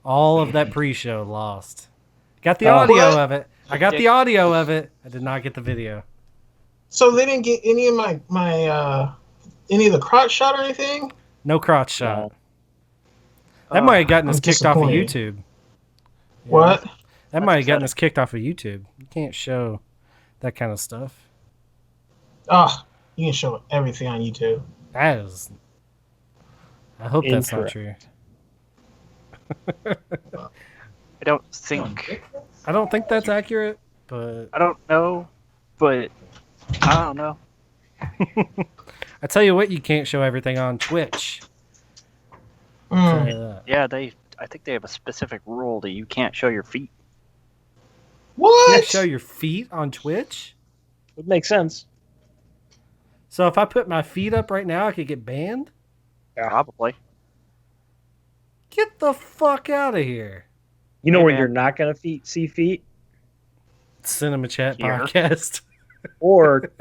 All of that pre-show lost. Got the Oh. audio What? of it. I got the audio of it. I did not get the video. So they didn't get any of any of the crotch shot or anything? No crotch shot. No. That might have gotten I'm us kicked off of disappointed. YouTube. Yeah. What? That might have gotten upsetting. us kicked off of YouTube. You can't show that kind of stuff. Oh, you can show everything on YouTube. That is. I hope that's not Incorrect. true. I don't think. I don't think that's accurate, but I don't know, but I don't know. I tell you what, you can't show everything on Twitch. I'll tell you that. Yeah, I think they have a specific rule that you can't show your feet. You What? can't show your feet on Twitch? Would make sense. So if I put my feet up right now, I could get banned? Probably. Get the fuck out of here. You know Hey, where man. you're not gonna see feet? Cinema Chat Here. Podcast. Or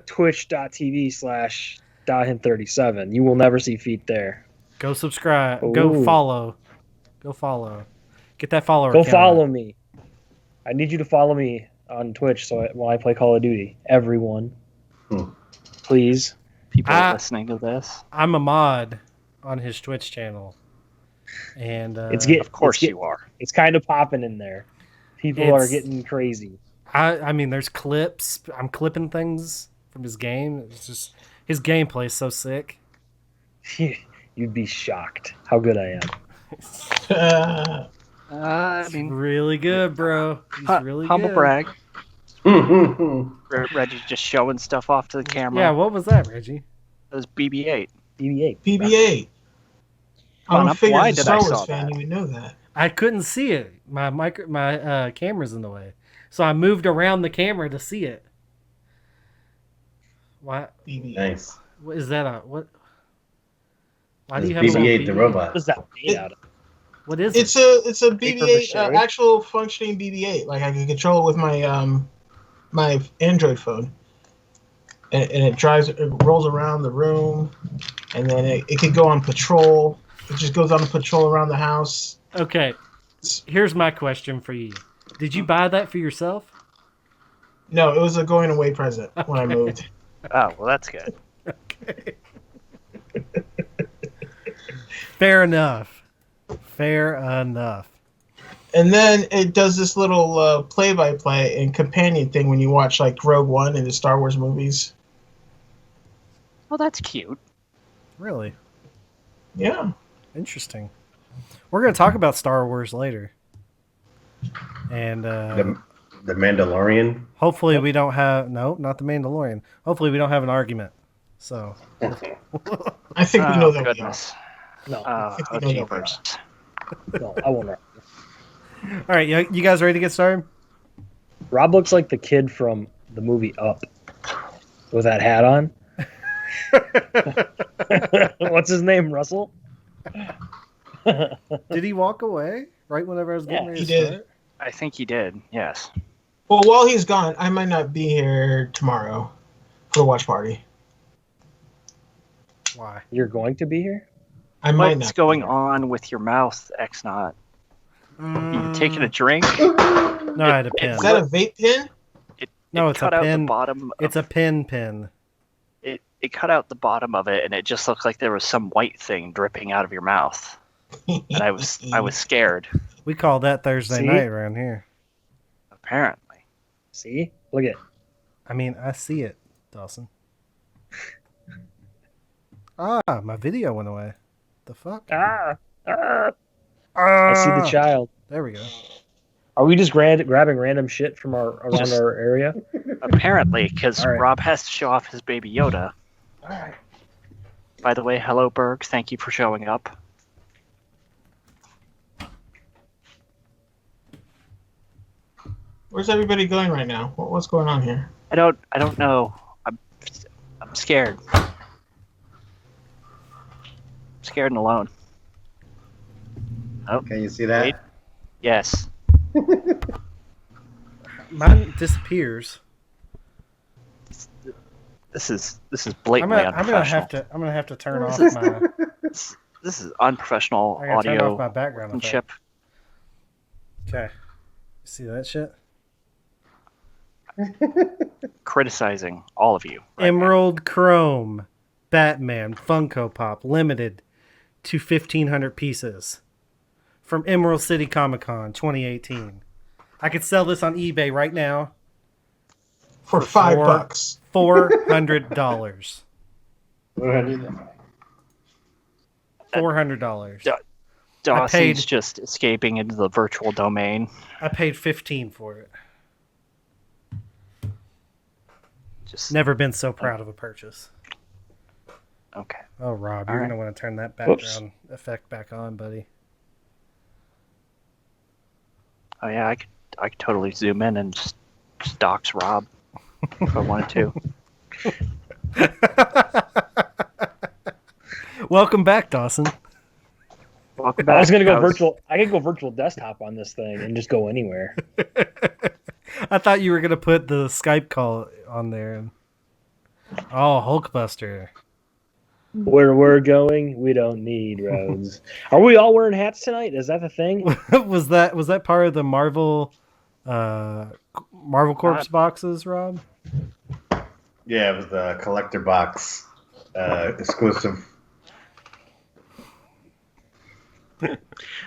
twitch.tv/Dahin37. You will never see feet there. Go subscribe. Go Ooh. follow. Go follow. Get that follower Go count follow up. me. I need you to follow me on Twitch when I play Call of Duty. Everyone. Please. People Ah. listening to this. I'm a mod on his Twitch channel. And Of course you are. It's kind of popping in there. People are It's- getting crazy. I mean, there's clips. I'm clipping things from his game. It's just his gameplay's so sick. You'd be shocked how good I am. I It's mean, really good, bro. He's really humble good. brag. Reggie's just showing stuff off to the camera. Yeah, what was that, Reggie? It was BB-8. BB-8. BB-8. Come on I up. figured Why as a did I Star Wars saw fan, that? you would know that. I couldn't see it. My camera's in the way, so I moved around the camera to see it. Why? BB-8. Nice. What is that? What? Why do It's you have some BB-8 the robot. What is that made out of? What is It's it? a BB-8 mache? actual functioning BB-8. Like I can control it with my my Android phone, and it rolls around the room, and then it could go on patrol. It just goes on a patrol around the house. Okay. Here's my question for you. Did you buy that for yourself? No, it was a going away present when I moved. Oh, well, that's good. Okay. Fair enough. Fair enough. And then it does this little play-by-play and companion thing when you watch like Rogue One and the Star Wars movies. Well, that's cute. Really Yeah. interesting. We're gonna talk about Star Wars later, and The Mandalorian. hopefully we don't have not the Mandalorian. Hopefully we don't have an argument. So I think we know that goodness. No, Oh, think we know that jeepers. no, I won't. all right, you guys ready to get started? Rob looks like the kid from the movie Up with that hat on. What's his name? Russell? Did he walk away right whenever I was getting Yeah, ready he to did. start? I think he did, yes. we are. Well, while he's gone, I might not be here tomorrow for the watch party. Why? You're going to be here? I might What's not. going on with your mouth, X-Not? You taking a drink? No, I had a pin. Is that a vape pen? No, it it's a cut out pin. the bottom. It's a pin. It cut out the bottom of it, and it just looked like there was some white thing dripping out of your mouth. And I was scared. We call that Thursday See? night around here. Apparently, See? Look at I mean, I see it, Dawson. Ah, my video went away. The fuck? I I see the child. There we go. Are we just grabbing random shit from around Just- our area? apparently, because All right. Rob has to show off his baby Yoda. Alright. By the way, hello Berg. Thank you for showing up. Where's everybody going right now? What's going on here? I don't know. I'm scared. Scared and alone. Oh, Can you see that? Wait. yes. Mine disappears. This is I'm blatantly gonna unprofessional. I'm gonna have to turn off This is- my This is unprofessional I gotta turn off my audio background effect. chip. Okay. See that shit? Criticizing all of you. Right Emerald Chrome Batman Funko Pop limited to 1,500 pieces from Emerald City Comic Con 2018. I could sell this on eBay right now For $5. $400. now. $400. Dawson's just escaping into the virtual domain. I paid $15 for it. Just Never been so proud of a purchase. okay. Oh, Rob, All you're right. going to want to turn that Whoops. background effect back on, buddy. Oh yeah, I could totally zoom in and just dox Rob if I wanted to. Welcome back, Dawson. Welcome I was back. gonna go That was- virtual. I could go virtual desktop on this thing and just go anywhere. I thought you were going to put the Skype call on there. Oh, Hulkbuster. Where we're going, we don't need roads. Are we all wearing hats tonight? Is that the thing? was that part of the Marvel Corps boxes, Rob? Yeah, it was the collector box exclusive.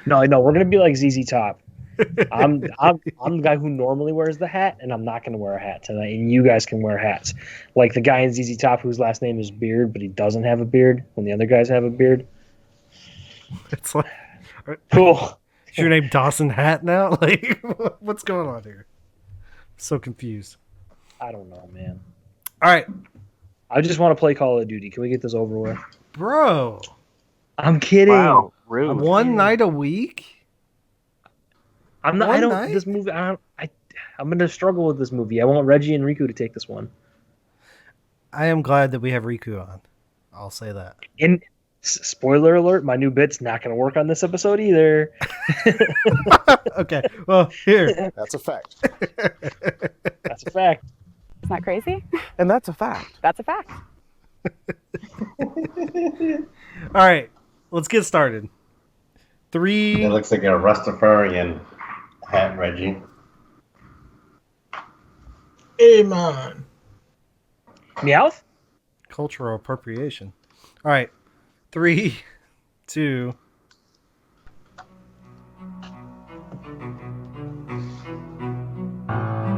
No, we're gonna be like ZZ Top. I'm the guy who normally wears the hat, and I'm not gonna wear a hat tonight. And you guys can wear hats, like the guy in ZZ Top whose last name is Beard, but he doesn't have a beard when the other guys have a beard. It's like, Cool. is your name Dawson Hat now? Like, what's going on here? So confused. I don't know, man. All right, I just want to play Call of Duty. Can we get this over with? bro. I'm kidding. Wow, rude. One night a week? I'm not. One I don't. night? This movie. I'm gonna struggle with this movie. I want Reggie and Riku to take this one. I am glad that we have Riku on. I'll say that. And spoiler alert: my new bit's not gonna work on this episode either. Okay, well, here. That's a fact. That's a fact. Isn't that crazy? And that's a fact. That's a fact. All right, let's get started. Three. It looks like a Rastafarian hat, Reggie. Hey, man. Meowth. Cultural appropriation. All right. 3, 2.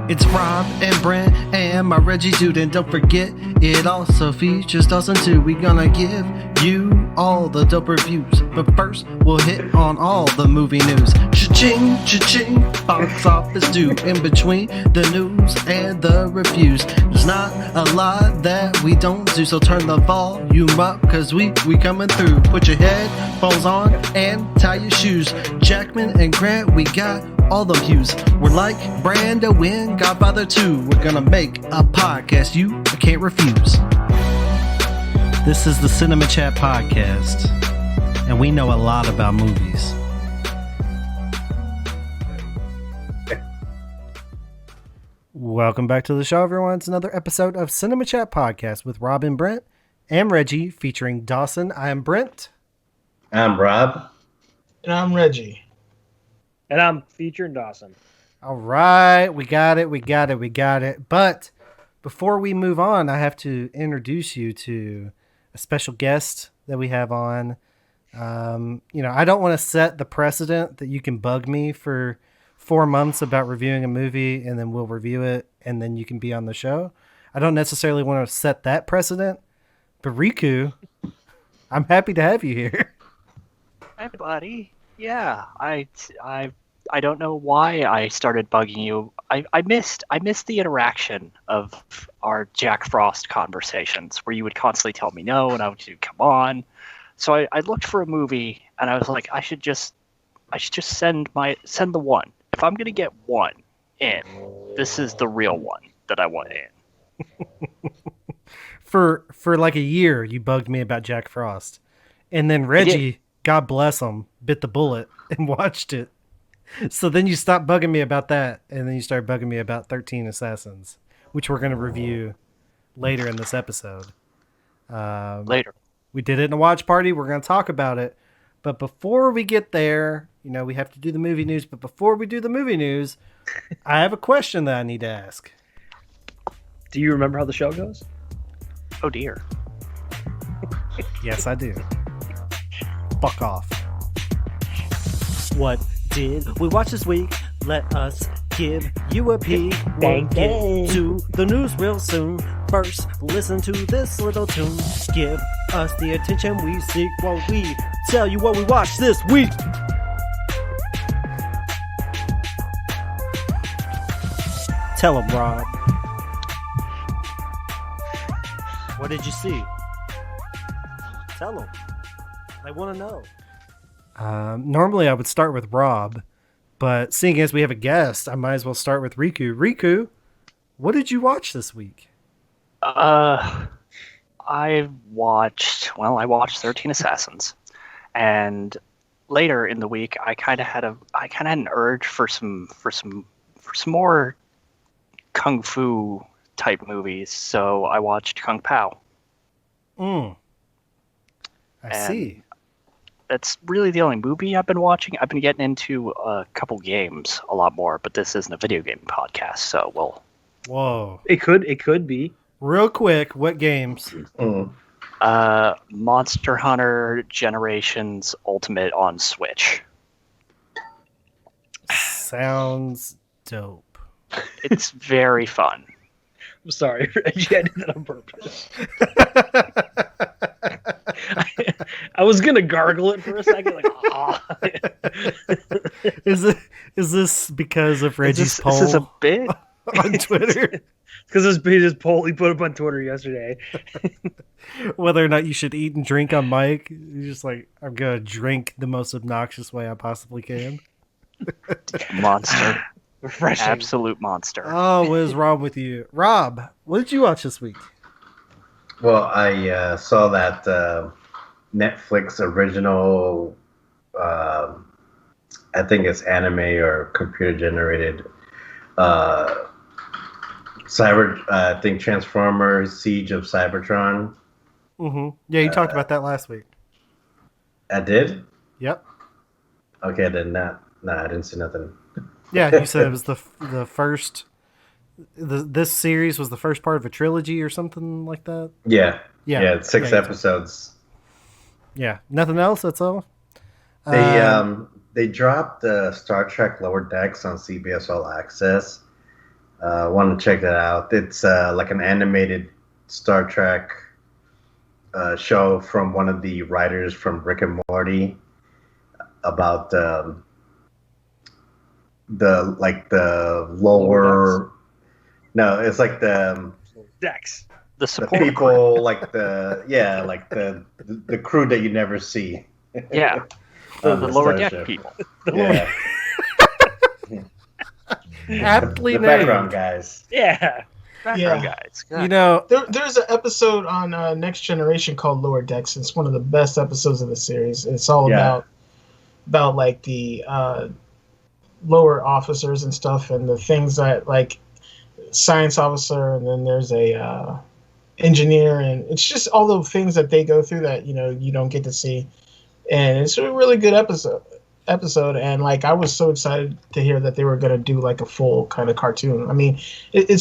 It's Rob and Brent and my Reggie dude, and don't forget it also features Dawson too. We gonna give you all the dope reviews, but first we'll hit on all the movie news. Cha-ching, cha-ching, box office due. In between the news and the reviews, there's not a lot that we don't do, so turn the volume up, cause we coming through. Put your headphones on and tie your shoes. Jackman and Grant, we got all the views. We're like Brando in Godfather 2. We're gonna make a podcast you can't refuse. This is the Cinema Chat Podcast, and we know a lot about movies. Welcome back to the show, everyone. It's another episode of Cinema Chat Podcast with Rob and Brent and Reggie, featuring Dawson. I am Brent. I'm Rob. And I'm Reggie. And I'm featuring Dawson. All right, we got it. But before we move on, I have to introduce you to a special guest that we have on. I don't want to set the precedent that you can bug me for 4 months about reviewing a movie and then we'll review it and then you can be on the show. I don't necessarily want to set that precedent, but Riku, I'm happy to have you here. Hi, buddy. Yeah, I don't know why I started bugging you. I missed the interaction of our Jack Frost conversations where you would constantly tell me no and I would come on. So I looked for a movie and I was like, I should just send the one. If I'm gonna get one in, this is the real one that I want in. For like a year, you bugged me about Jack Frost, and then Reggie, God bless him, bit the bullet and watched it. So then you stopped bugging me about that, and then you started bugging me about 13 Assassins, which we're going to review later in this episode. Later. We did it in a watch party. We're going to talk about it. But before we get there, we have to do the movie news. But before we do the movie news, I have a question that I need to ask. Do you remember how the show goes? Oh dear. Yes, I do. Fuck off. What did we watch this week? Let us give you a peek. We'll get to the news real soon. First, listen to this little tune. Give us the attention we seek while we tell you what we watched this week. Tell them, Rob. What did you see? Tell them. I want to know. Normally I would start with Rob, but seeing as we have a guest, I might as well start with Riku. Riku, what did you watch this week? I watched 13 Assassins, and later in the week I kind of had an urge for some more kung fu type movies, so I watched Kung Pao. I see. That's really the only movie I've been watching. I've been getting into a couple games a lot more, but this isn't a video game podcast, so we'll... Whoa. It could be. Real quick, what games? Monster Hunter Generations Ultimate on Switch. Sounds dope. It's very fun. I'm sorry, Reggie, I did that on purpose. I was gonna gargle it for a second, like, ah. Is this because of Reggie's poll Is this a bit? on Twitter? Because his poll he put up on Twitter yesterday. Whether or not you should eat and drink on mic. You're just like, I'm gonna drink the most obnoxious way I possibly can. Monster. Refreshing. Absolute monster. Oh, what is wrong with you? Rob, what did you watch this week? Well, I saw that Netflix original, I think it's anime or computer generated, I think Transformers Siege of Cybertron. Mm-hmm. Yeah, you talked about that last week. I did? Yep. Okay, then I didn't see nothing. Yeah, you said it was the first. This series was the first part of a trilogy or something like that. Yeah. Yeah. It's 6 episodes. Yeah. Nothing else. That's all. They dropped Star Trek Lower Decks on CBS All Access. Want to check that out? It's like an animated Star Trek show from one of the writers from Rick and Morty about the lower. No, it's like the Dex. The the support people crew. like the crew that you never see. Yeah. on The lower Star deck Trek. people. Yeah. Aptly the named. background guys. Yeah. Background Yeah. guys. You know, There's an episode on Next Generation called Lower Decks. It's one of the best episodes of the series. It's all Yeah. about like the lower officers and stuff, and the things that like science officer, and then there's a engineer, and it's just all the things that they go through that you don't get to see, and it's a really good episode. And like I was so excited to hear that they were going to do like a full kind of cartoon. I mean, it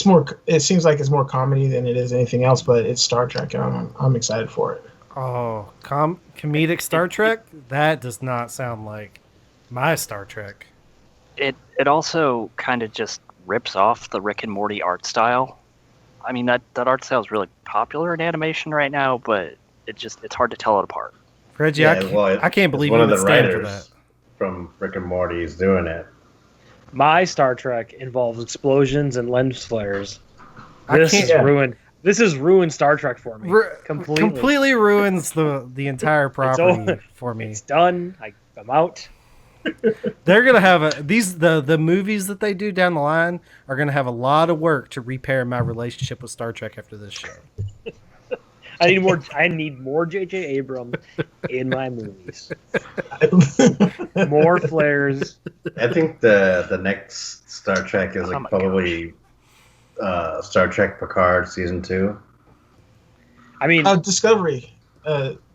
seems like it's more comedy than it is anything else, but it's Star Trek, and I'm excited for it. oh, comedic Star Trek? That does not sound like my Star Trek. It also kind of just rips off the Rick and Morty art style. I mean, that art style is really popular in animation right now, but it's hard to tell it apart. Reggie, Yeah, I can't believe one you of would the stand for writers that. from Rick and Morty is doing it. My Star Trek involves explosions and lens flares. I This can't- is ruined. This is ruined Star Trek for me. Completely ruins the entire property over. for me. It's done. I'm out. They're gonna have the movies that they do down the line are gonna have a lot of work to repair my relationship with Star Trek after this show. I need more J.J. Abrams in my movies. More flares. I think the next Star Trek is Oh my probably Star Trek Picard season 2. I mean, Discovery.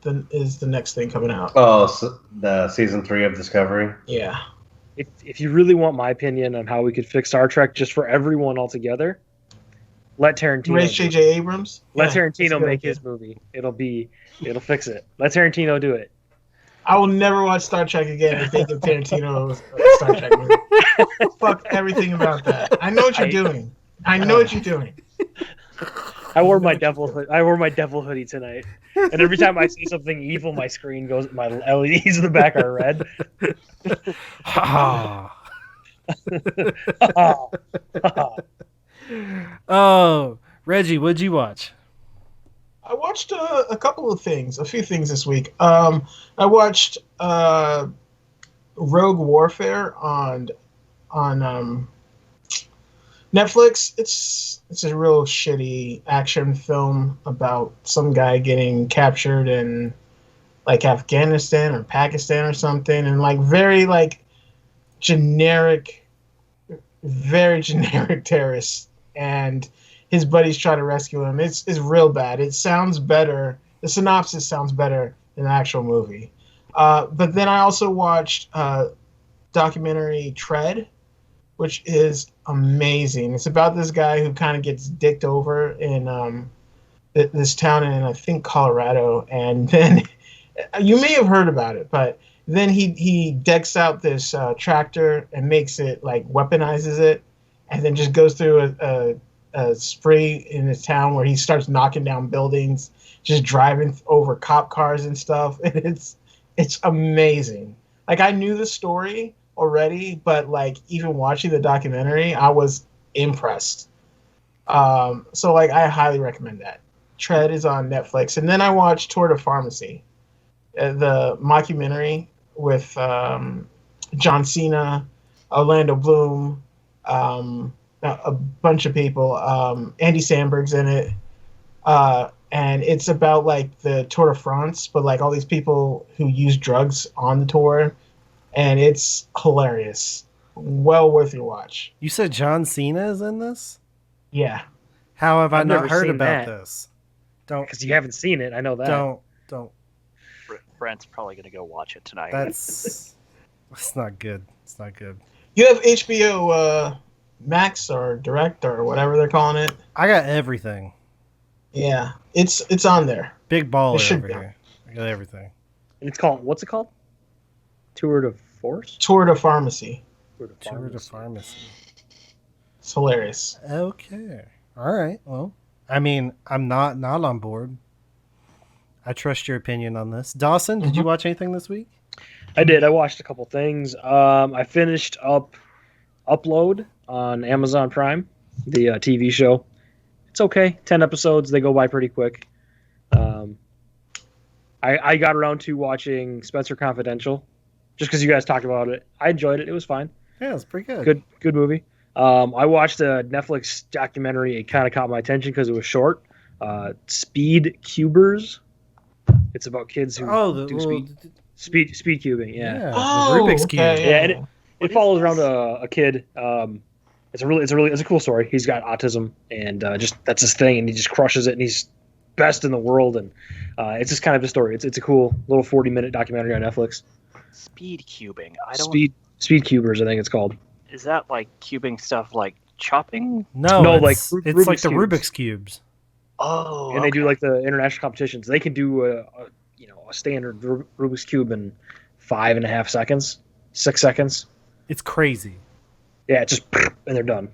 the next thing coming out. Oh, so the season 3 of Discovery. Yeah. If you really want my opinion on how we could fix Star Trek just for everyone altogether, let Tarantino Raise do it. J.J. Abrams. Let Yeah, that's a Tarantino good make idea. his movie. It'll fix it. Let Tarantino do it. I will never watch Star Trek again if they give Tarantino a Star Trek movie. Fuck everything about that. I know what you're doing. I know what you're doing. I wore my devil hoodie tonight, and every time I see something evil, my screen goes. My LEDs in the back are red. Oh, Reggie, what'd you watch? I watched a few things this week. I watched Rogue Warfare on Netflix. It's a real shitty action film about some guy getting captured in like Afghanistan or Pakistan or something, and like very like generic, very generic terrorists, and his buddies try to rescue him. It's real bad. It sounds better. The synopsis sounds better than the actual movie. But then I also watched documentary Tread, which is amazing. It's about this guy who kind of gets dicked over in this town in, I think, Colorado. And then you may have heard about it, but then he decks out this tractor and makes it, like, weaponizes it, and then just goes through a spree in his town where he starts knocking down buildings, just driving over cop cars and stuff. And it's amazing. Like, I knew the story already, but like even watching the documentary, I was impressed. So like I highly recommend that. Tread is on Netflix. And then I watched Tour de Pharmacy, the mockumentary with John Cena, Orlando Bloom, a bunch of people. Andy Samberg's in it. And it's about like the Tour de France, but like all these people who use drugs on the tour, and it's hilarious. Well worth your watch. You said John Cena is in this? Yeah. How have I I've not never heard seen about that. this? Don't Because you haven't seen it. I know that. don't. Brent's probably gonna go watch it tonight. That's not good. It's not good. You have HBO Max or Direct or whatever they're calling it. I got everything. Yeah, it's on there. Big It baller should over be. here. I got everything. And it's called, what's it called? Tour de Force? Tour de Pharmacy. Tour de Tour de Pharmacy. Pharmacy. It's hilarious. Okay. All right. Well, I mean, I'm not on board. I trust your opinion on this. Dawson, did you watch anything this week? I did. I watched a couple things. I finished up Upload on Amazon Prime, the TV show. It's okay. 10 episodes. They go by pretty quick. I got around to watching Spencer Confidential just because you guys talked about it. I enjoyed it. It was fine. Yeah, it's pretty good. Good movie. I watched a Netflix documentary. It kind of caught my attention because it was short. Speed Cubers. It's about kids who do speed cubing. Yeah. Oh, Rubik's Cube. okay, Yeah, and What it follows is around this? a kid. It's a cool story. He's got autism, and just that's his thing, and he just crushes it, and he's best in the world. And it's just kind of a story. It's a cool little 40-minute documentary on Netflix. Speed cubing. I don't. Speed Cubers, I think it's called. Is that like cubing stuff like chopping? No, No, it's, like it's Rubik's like the Cubes. Rubik's Cubes. Oh. And they do like the international competitions. They can do a standard Rubik's Cube in 5.5 seconds, 6 seconds. It's crazy. Yeah, just and they're done.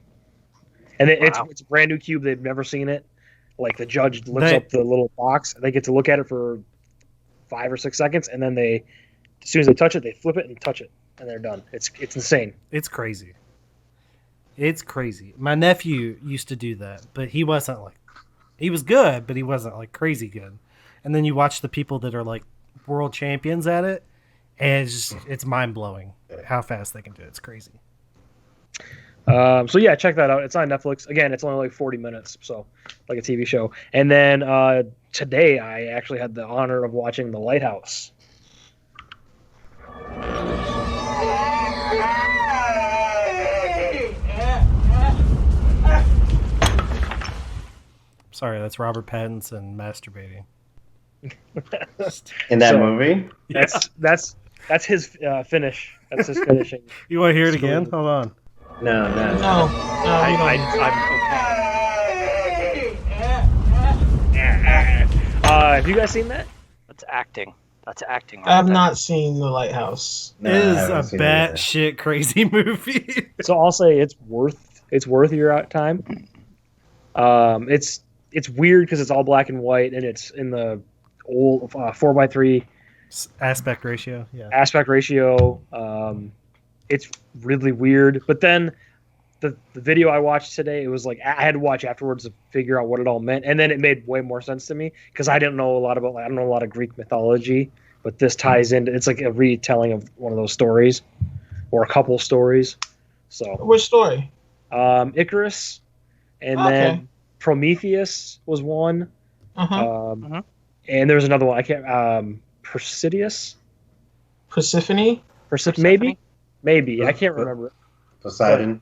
And it's Wow. a brand new cube. They've never seen it. Like the judge lifts They- up the little box, and they get to look at it for 5 or 6 seconds, and then as soon as they touch it, they flip it and touch it, and they're done. It's insane. It's crazy. It's crazy. My nephew used to do that, but he wasn't like, he was good, but he wasn't like crazy good. And then you watch the people that are like world champions at it, and it's mind blowing how fast they can do it. It's crazy. So yeah, check that out. It's on Netflix. Again, it's only like 40 minutes, so like a TV show. And then today, I actually had the honor of watching The Lighthouse. Sorry, that's Robert Pattinson masturbating. In that So- movie? That's his finish. That's his finishing. You want to hear it again? Story. Hold on. No. No, we don't. Have you guys seen that? That's acting. That's acting. I have right there. not seen The Lighthouse. No, It I is haven't a seen it either. batshit crazy movie. So I'll say it's worth your time. It's weird because it's all black and white and it's in the old 4:3 Aspect ratio. Yeah. aspect ratio. It's really weird. But then the video I watched today, it was like I had to watch afterwards to figure out what it all meant, and then it made way more sense to me because I don't know a lot of Greek mythology, but this ties into it's like a retelling of one of those stories or a couple stories. So Which story? Icarus, and Okay. then Prometheus was one, Uh-huh. and there was another one. I can't. Perseus, Persephone? maybe I can't remember. Poseidon.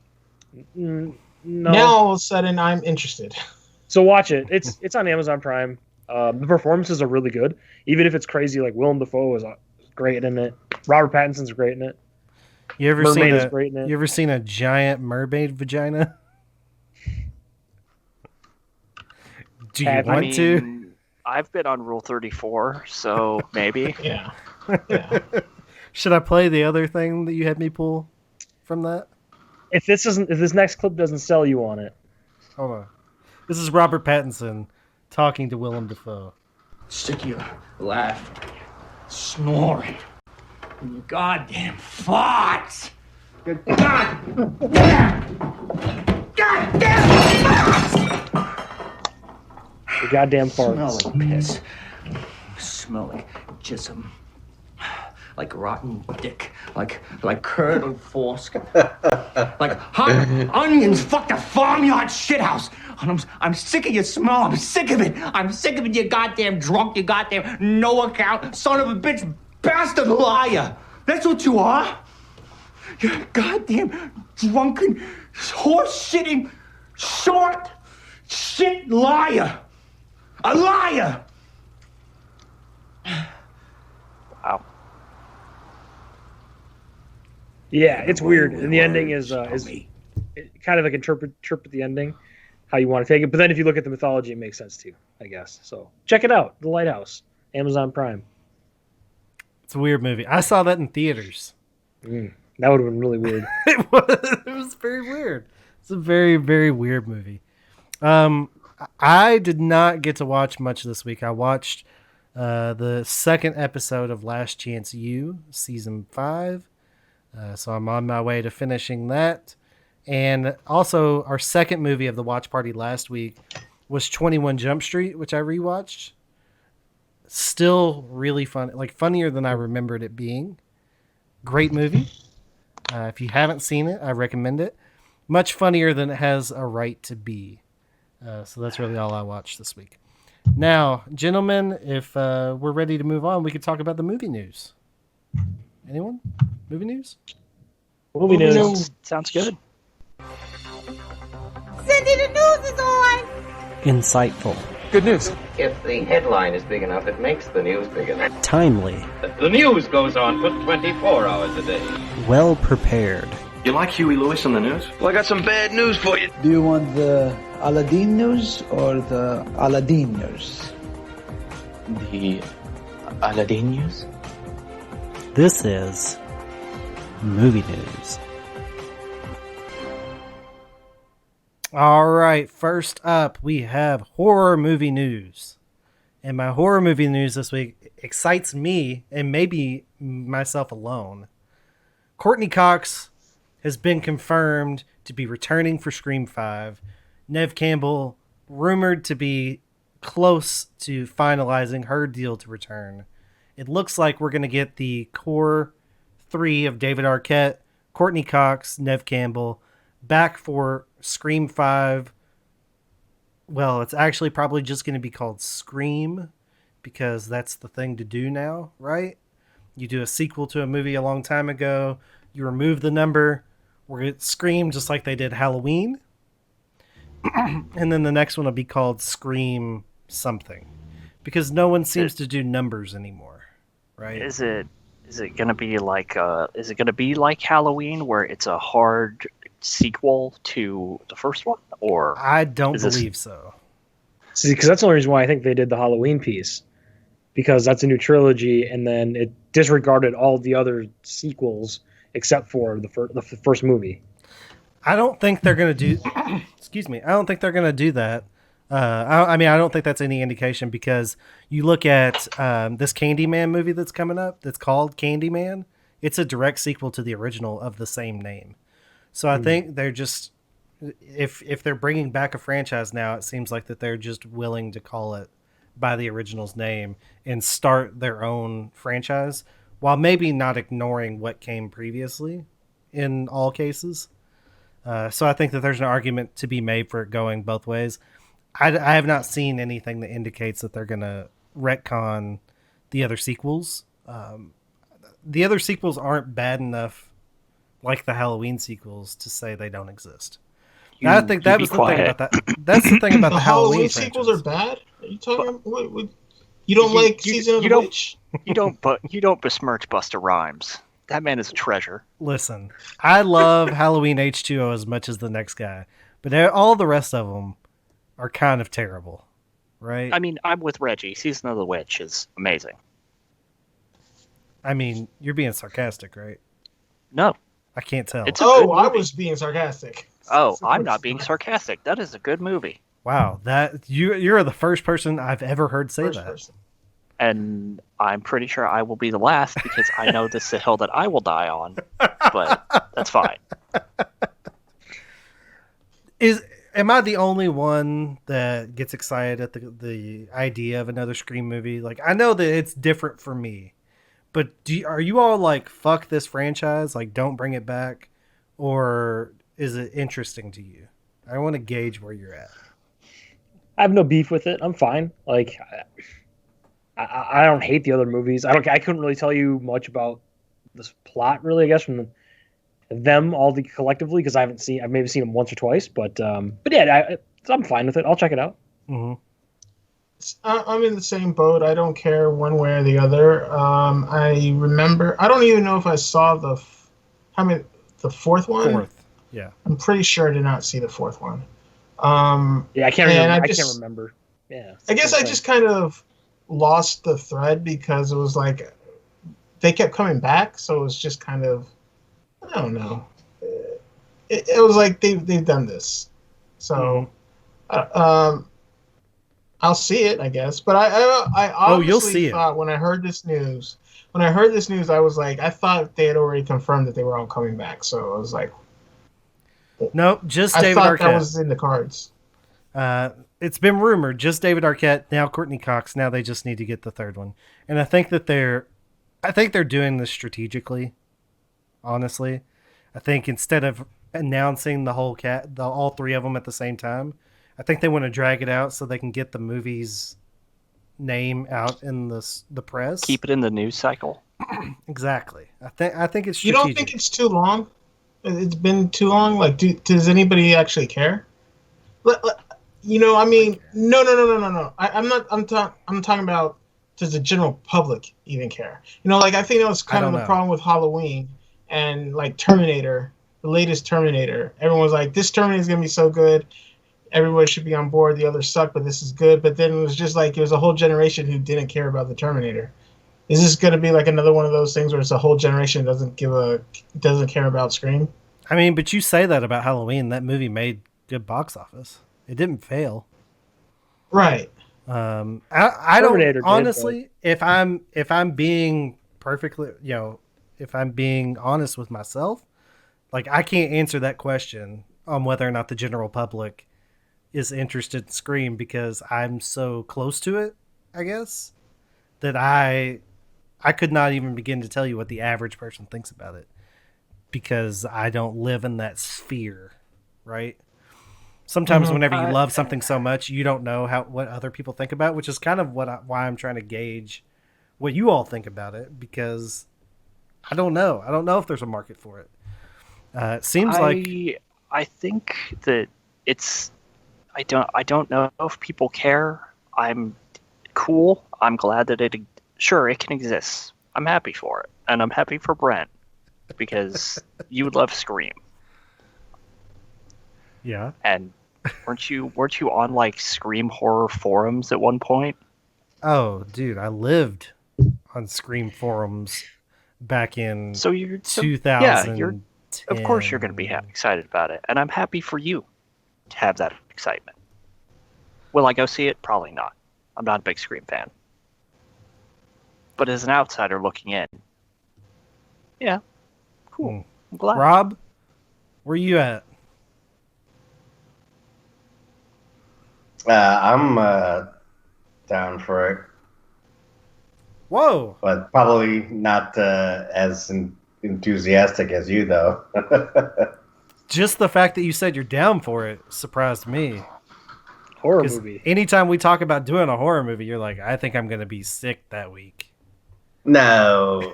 No. Now all of a sudden I'm interested. So watch it. It's on Amazon Prime. The performances are really good, even if it's crazy. Like Willem Dafoe is great in it. Robert Pattinson's great in it. You ever Mermaid seen is a great in it. You ever seen a giant mermaid vagina? Do you Have- want to? I've been on Rule 34, so maybe. Yeah. Yeah. Should I play the other thing that you had me pull from that? If this next clip doesn't sell you on it, Hold on. This is Robert Pattinson talking to Willem Dafoe. Sick of your laugh, snoring, and your goddamn farts. Your goddamn farts. the goddamn Smell farts. like piss. Smell like jism. Like rotten dick. Like curdled foreskin. Like hot onions fucked a farmyard shithouse. And I'm sick of your smell. I'm sick of it. I'm sick of it, you goddamn drunk, you goddamn no account, son of a bitch, bastard liar. That's what you are. You're a goddamn drunken, horse-shitting, short shit liar. A liar. Wow. Yeah, it's weird, and the ending is me. kind of like interpret the ending how you want to take it. But then if you look at the mythology, it makes sense too, I guess. So check it out, The Lighthouse, Amazon Prime. It's a weird movie. I saw that in theaters. That would have been really weird. It was very weird. It's a very, very weird movie. I did not get to watch much this week. I watched the second episode of Last Chance U, season 5. So I'm on my way to finishing that. And also, our second movie of the watch party last week was 21 Jump Street, which I rewatched. Still really fun, like funnier than I remembered it being. Great movie. If you haven't seen it, I recommend it. Much funnier than it has a right to be. So that's really all I watched this week. Now, gentlemen, if we're ready to move on, we could talk about the movie news. Anyone? Movie news? Movie news. Sounds good. Cindy, the news is on. Insightful, If the headline is big enough, it makes the news big enough. timely, The news goes on for 24 hours a day. well prepared. You like Huey Lewis on the news? Well, I got some bad news for you. Do you want the Aladdin news or the Aladdin news? The Aladdin news? This is movie news. All right, first up, we have horror movie news. And my horror movie news this week excites me and maybe myself alone. Courtney Cox has been confirmed to be returning for Scream 5. Neve Campbell rumored to be close to finalizing her deal to return. It looks like we're going to get the core 3 of David Arquette, Courtney Cox, Neve Campbell back for Scream 5. Well, it's actually probably just going to be called Scream because that's the thing to do now, right? You do a sequel to a movie a long time ago, you remove the number, we're going to Scream just like they did Halloween. And then the next one will be called Scream something because no one seems to do numbers anymore, right? Is it gonna be like Halloween, where it's a hard sequel to the first one, or I don't believe so. See, because that's the only reason why I think they did the Halloween piece, because that's a new trilogy, and then it disregarded all the other sequels except for the first movie. I don't think they're gonna do. Excuse me. I don't think they're gonna do that. I mean, I don't think that's any indication, because you look at this Candyman movie that's coming up that's called Candyman. It's a direct sequel to the original of the same name. So I think they're just, if they're bringing back a franchise now, it seems like that they're just willing to call it by the original's name and start their own franchise, while maybe not ignoring what came previously in all cases. So I think that there's an argument to be made for it going both ways. I have not seen anything that indicates that they're going to retcon the other sequels. The other sequels aren't bad enough, like the Halloween sequels, to say they don't exist. I think that was the thing about that. That's the thing about the Halloween sequels franchise. are bad. Are you talking? You don't like Season of the Witch? You don't besmirch Busta Rhymes. That man is a treasure. Listen, I love Halloween H2O as much as the next guy, but all the rest of them are kind of terrible, right? I mean, I'm with Reggie. Season of the Witch is amazing. I mean, you're being sarcastic, right? No. I can't tell. I was being sarcastic. Oh, I'm not being sarcastic. That is a good movie. Wow, that you're the first person I've ever heard say that. And I'm pretty sure I will be the last, because I know this is a hill that I will die on. But that's fine. Am I the only one that gets excited at the idea of another Scream movie? Like, I know that it's different for me, but are you all like, fuck this franchise, like don't bring it back, or is it interesting to you? I want to gauge where you're at. I have no beef with it. I'm fine. Like, I don't hate the other movies. I couldn't really tell you much about this plot, really, I guess, from them all collectively, because I've maybe seen them once or twice, but yeah, I'm fine with it. I'll check it out. Mm-hmm. I'm in the same boat. I don't care one way or the other. I remember. I don't even know if I saw the fourth one. Fourth, yeah. I'm pretty sure I did not see the fourth one. Yeah, I can't remember. I can't remember. Yeah. I guess I just kind of lost the thread, because it was like they kept coming back, so it was just kind of, I don't know. It was like they've done this, so I'll see it, I guess. But I honestly thought when I heard this news, I was like, I thought they had already confirmed that they were all coming back. So I was like, nope, just David Arquette. Arquette. That was in the cards. It's been rumored, just David Arquette, now Courtney Cox. Now they just need to get the third one, and I think they're doing this strategically. Honestly, I think instead of announcing the all three of them at the same time, I think they want to drag it out so they can get the movie's name out in the press. Keep it in the news cycle. Exactly. I think it's strategic. You don't think it's too long? It's been too long? Like, does anybody actually care? I mean, no. I'm talking about, does the general public even care? Like, I think that was kind of the problem with Halloween and like Terminator, the latest Terminator. Everyone's like, this Terminator is gonna be so good. Everybody should be on board. The others suck, but this is good. But then it was just like, it was a whole generation who didn't care about the Terminator. Is this going to be like another one of those things where it's a whole generation doesn't care about Scream? I mean, but you say that about Halloween. That movie made good box office. It didn't fail. Right. I don't honestly. If I'm being perfectly, if I'm being honest with myself, like, I can't answer that question on whether or not the general public is interested in Scream, because I'm so close to it, I guess, that I could not even begin to tell you what the average person thinks about it, because I don't live in that sphere, right? Sometimes whenever you love something so much, you don't know what other people think about it, which is kind of why I'm trying to gauge what you all think about it, because I don't know. I don't know if there's a market for it. It seems like I think that it's. I don't know if people care. cool. I'm glad that it can exist. I'm happy for it, and I'm happy for Brent because you love Scream. Yeah. And weren't you on like Scream horror forums at one point? Oh, dude, I lived on Scream forums back in 2010. Of course you're going to be excited about it, and I'm happy for you to have that excitement. Will I go see it? Probably not. I'm not a big Scream fan. But as an outsider looking in, yeah, cool. I'm glad. Rob, where you at? I'm down for it. Whoa! But probably not as enthusiastic as you, though. Just the fact that you said you're down for it surprised me. Horror movie. Anytime we talk about doing a horror movie, you're like, I think I'm going to be sick that week. No.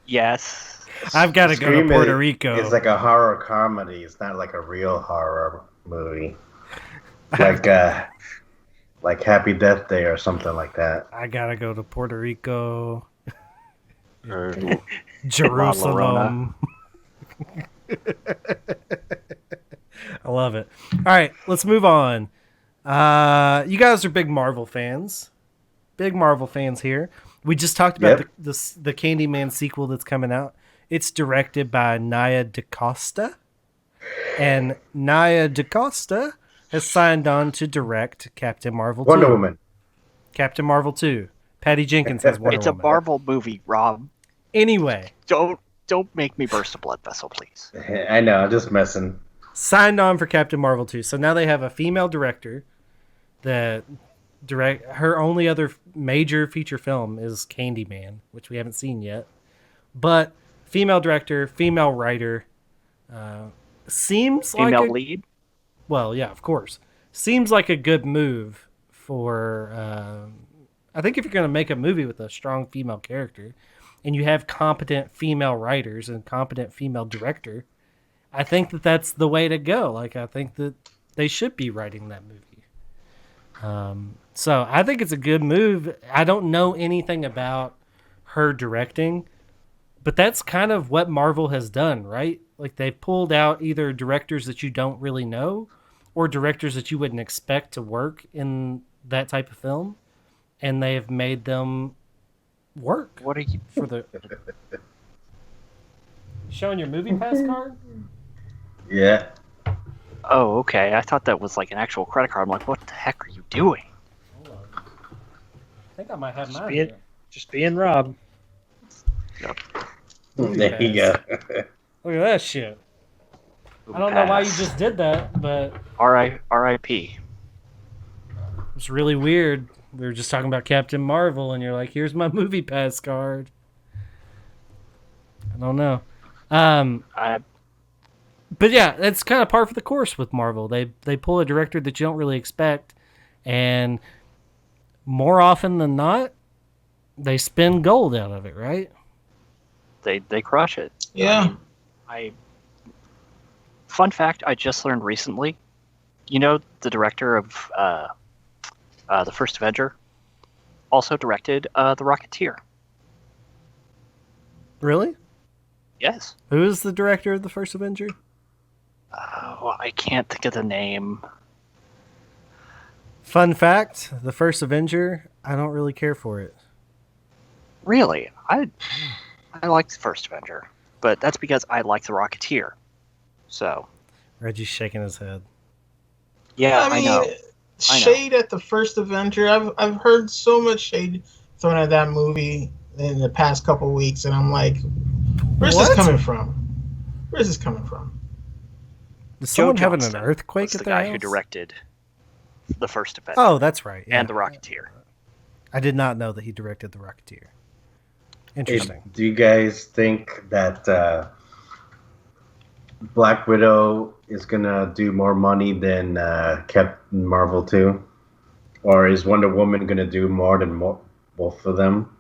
Yes. I've got to go to Puerto Rico. It's like a horror comedy. It's not like a real horror movie. Like Happy Death Day or something like that. I got to go to Puerto Rico. Jerusalem. I love it. All right, let's move on. You guys are big Marvel fans. Big Marvel fans here. We just talked about the Candyman sequel that's coming out. It's directed by Nia DaCosta. And Nia DaCosta has signed on to direct Captain Marvel 2. Wonder Woman. Captain Marvel 2. Patty Jenkins has Wonder Woman. It's a Marvel movie, Rob. Anyway. Don't make me burst a blood vessel, please. I know, I'm just messing. Signed on for Captain Marvel 2. So now they have a female director that her only other major feature film is Candyman, which we haven't seen yet. But female director, female writer, seems female like lead. Well, yeah, of course. Seems like a good move for. I think if you're going to make a movie with a strong female character, and you have competent female writers and competent female director, I think that that's the way to go. Like, I think that they should be writing that movie. So I think it's a good move. I don't know anything about her directing, but that's kind of what Marvel has done, right? Like, they've pulled out either directors that you don't really know or directors that you wouldn't expect to work in that type of film, and they've made them work. What are you for the showing your movie pass card? Yeah. Oh, okay. I thought that was like an actual credit card. I'm like, what the heck are you doing? I think I might have mine. Just being Rob. Yep. There you go. Look at that shit. I don't know why you just did that, but R.I.P. It's really weird. We were just talking about Captain Marvel, and you're like, "Here's my movie pass card." I don't know. But yeah, that's kind of par for the course with Marvel. They pull a director that you don't really expect, and more often than not, they spin gold out of it, right? They crush it. Yeah. Fun fact I just learned recently. You know, the director of the first Avenger also directed The Rocketeer. Really? Yes. Who is the director of the first Avenger? I can't think of the name. Fun fact, the first Avenger, I don't really care for it. Really? I like the first Avenger, but that's because I like The Rocketeer. So. Reggie's shaking his head. Yeah, I know. Shade at the first Avenger. I've heard so much shade thrown at that movie in the past couple weeks, and I'm like, where's this coming from? Where's this coming from? Is someone Joe having Johnston an earthquake was at the their guy house? who directed the first Avenger. Oh, that's right. Yeah. And The Rocketeer. I did not know that he directed The Rocketeer. Interesting. Do you guys think that Black Widow is gonna do more money than Captain Marvel 2? Or is Wonder Woman gonna do more than both of them?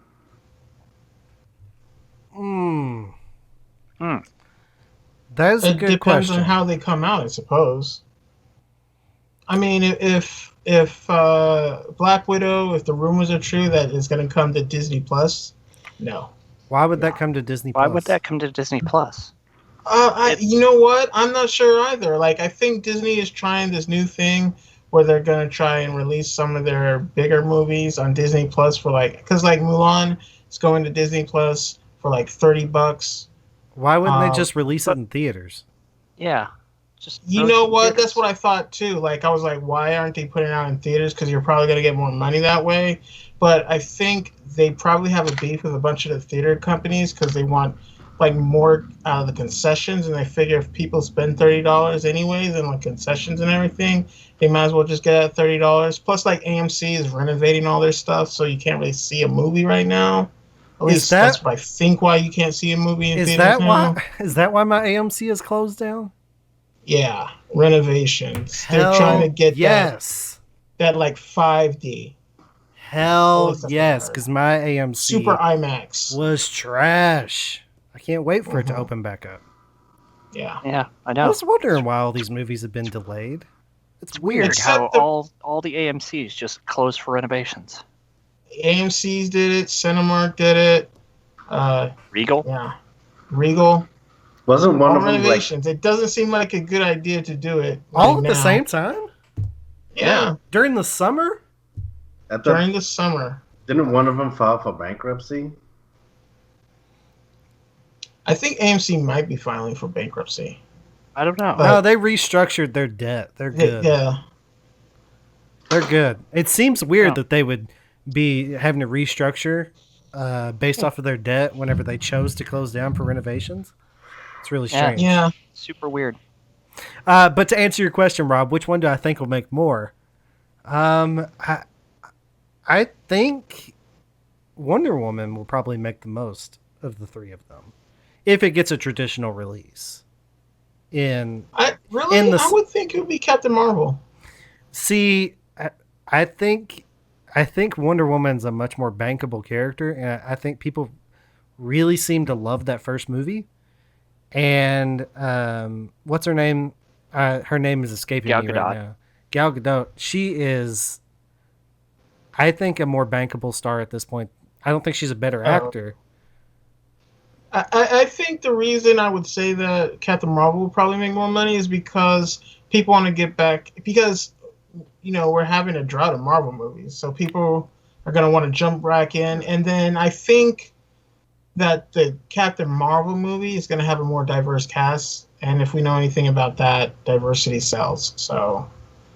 That is a good question. It depends on how they come out, I suppose. I mean, if Black Widow, if the rumors are true that it's going to come to Disney Plus, no. Why would that come to Disney Why Plus? would that come to Disney Plus? You know what? I'm not sure either. Like, I think Disney is trying this new thing where they're going to try and release some of their bigger movies on Disney Plus for because Mulan is going to Disney Plus for like $30. Why wouldn't they just release it in theaters? Yeah. You know what? That's what I thought too. Like, I was like, why aren't they putting it out in theaters? Because you're probably going to get more money that way. But I think they probably have a beef with a bunch of the theater companies because they want like more out of the concessions, and they figure if people spend $30 anyways and like concessions and everything, they might as well just get it at $30. Plus, like AMC is renovating all their stuff, so you can't really see a movie right now. At least that's what I think. Why you can't see a movie in theaters now. Is that why my AMC is closed down? Yeah, renovations. They're trying to get that like 5D. Hell yes, because my AMC Super IMAX was trash. I can't wait for it to open back up. Yeah, I know. I was wondering why all these movies have been delayed. It's weird how all the AMCs just closed for renovations. AMC's did it. Cinemark did it. Regal. Yeah, Regal. Wasn't one all of them renovations? It doesn't seem like a good idea to do it all at the same time. Yeah, during the summer. During the summer. Didn't one of them file for bankruptcy? I think AMC might be filing for bankruptcy. I don't know. No, they restructured their debt. They're good. Yeah. They're good. It seems weird that they would be having to restructure based off of their debt whenever they chose to close down for renovations. It's really strange. Yeah. Super weird. But to answer your question, Rob, which one do I think will make more? I think Wonder Woman will probably make the most of the three of them if it gets a traditional release. I would think it would be Captain Marvel. See, I think Wonder Woman's a much more bankable character, and I think people really seem to love that first movie. And what's her name? Her name is escaping me right now. Gal Gadot. She is, I think, a more bankable star at this point. I don't think she's a better actor. I think the reason I would say that Captain Marvel will probably make more money is because people want to get back, because we're having a drought of Marvel movies, so people are going to want to jump back in. And then I think that the Captain Marvel movie is going to have a more diverse cast, and if we know anything about that, diversity sells. So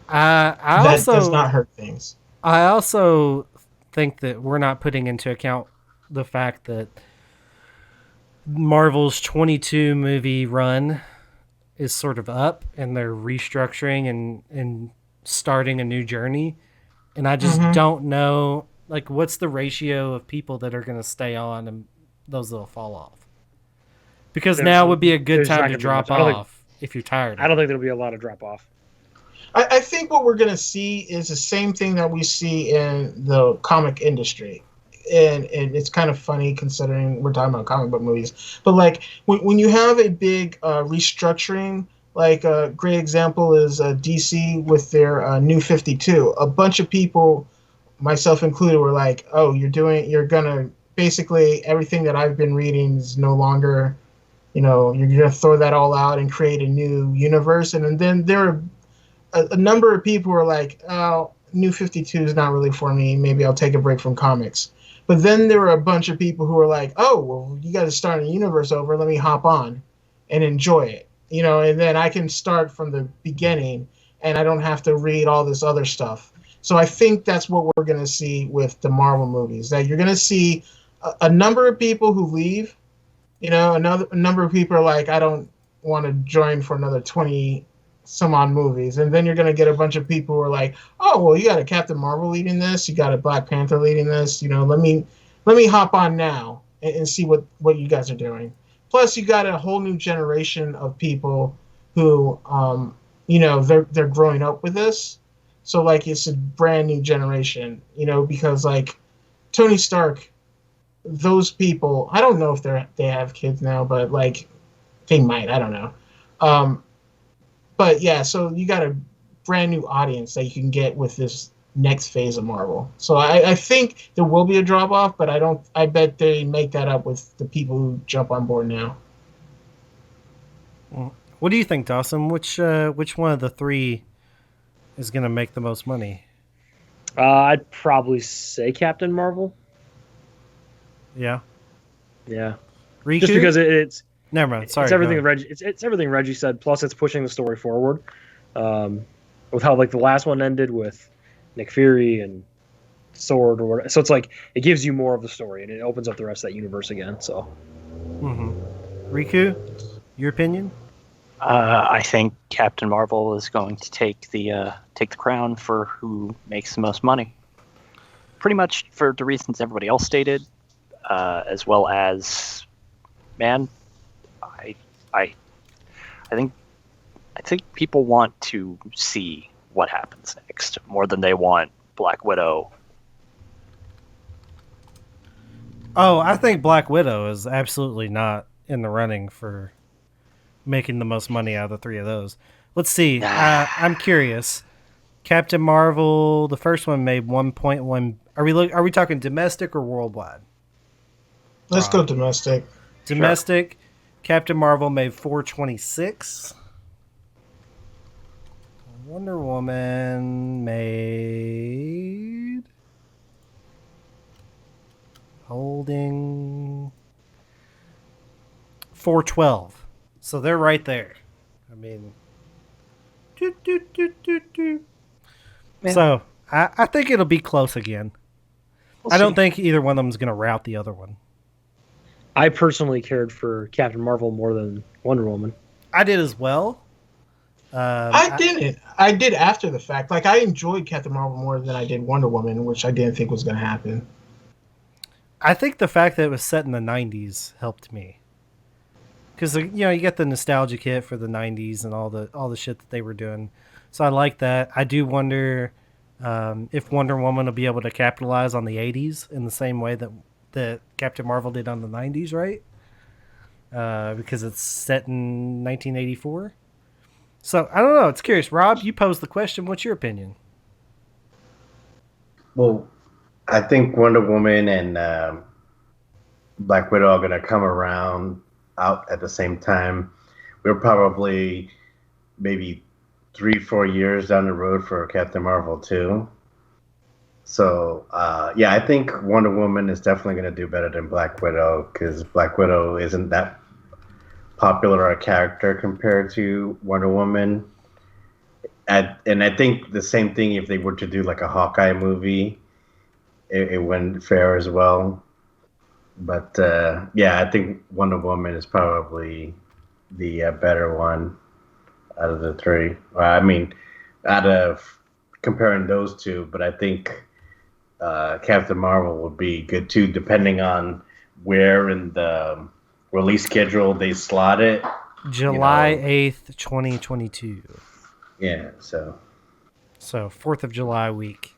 that does not hurt things. I also think that we're not putting into account the fact that Marvel's 22 movie run is sort of up, and they're restructuring and starting a new journey. And I just don't know, like, what's the ratio of people that are going to stay on and those that'll fall off? Because now would be a good time to drop off if you're tired. I don't think there'll be a lot of drop off. I think what we're going to see is the same thing that we see in the comic industry. And it's kind of funny considering we're talking about comic book movies. But, like, when you have a big restructuring, like a great example is DC with their New 52. A bunch of people, myself included, were like, oh, you're going to, basically everything that I've been reading is no longer, you're going to throw that all out and create a new universe. And then there are a number of people who are like, oh, New 52 is not really for me. Maybe I'll take a break from comics. But then there were a bunch of people who were like, oh, well, you got to start a universe over. Let me hop on and enjoy it. And then I can start from the beginning and I don't have to read all this other stuff. So I think that's what we're going to see with the Marvel movies, that you're going to see a number of people who leave, a number of people are like, I don't want to join for another 20 some odd movies. And then you're going to get a bunch of people who are like, oh, well, you got a Captain Marvel leading this. You got a Black Panther leading this. Let me hop on now and see what you guys are doing. Plus, you got a whole new generation of people who, they're growing up with this. So, like, it's a brand new generation, because, like, Tony Stark, those people, I don't know if they have kids now, but, like, they might. I don't know. But, yeah, so you got a brand new audience that you can get with this next phase of Marvel. So I think there will be a drop off, but I bet they make that up with the people who jump on board now. What do you think, Dawson? Which one of the three is going to make the most money? I'd probably say Captain Marvel. Yeah. Yeah. Riku? Just because it's never mind. Sorry, it's everything Reggie. It's everything Reggie said. Plus, it's pushing the story forward. With how like the last one ended with Nick Fury and Sword or whatever. So it's like it gives you more of the story and it opens up the rest of that universe again. So. Riku, your opinion? I think Captain Marvel is going to take the crown for who makes the most money. Pretty much for the reasons everybody else stated, as well as, man, I think people want to see what happens next more than they want Black Widow. Oh, I think Black Widow is absolutely not in the running for making the most money out of the three of those. Let's see. I'm curious. Captain Marvel, the first one made 1.1. Are we talking domestic or worldwide? Let's go domestic. Domestic. Sure. Captain Marvel made 426. Wonder Woman made holding 412. So they're right there. I mean, so I think it'll be close again. I don't think either one of them is going to rout the other one. I personally cared for Captain Marvel more than Wonder Woman. I did as well. I didn't. I did after the fact. Like, I enjoyed Captain Marvel more than I did Wonder Woman, which I didn't think was going to happen. I think the fact that it was set in the 90s helped me. Because, you get the nostalgic hit for the 90s and all the shit that they were doing. So I like that. I do wonder if Wonder Woman will be able to capitalize on the 80s in the same way that Captain Marvel did on the 90s, right? Because it's set in 1984. So, I don't know. It's curious. Rob, you posed the question. What's your opinion? Well, I think Wonder Woman and Black Widow are going to come out at the same time. We're probably maybe 3-4 years down the road for Captain Marvel 2. So, I think Wonder Woman is definitely going to do better than Black Widow because Black Widow isn't that popular a character compared to Wonder Woman. And I think the same thing if they were to do like a Hawkeye movie, it wouldn't fare as well. But I think Wonder Woman is probably the better one out of the three. I mean, out of comparing those two, but I think Captain Marvel would be good too, depending on where in the release schedule they slot it. July 8th, 2022. Yeah, so 4th of July week.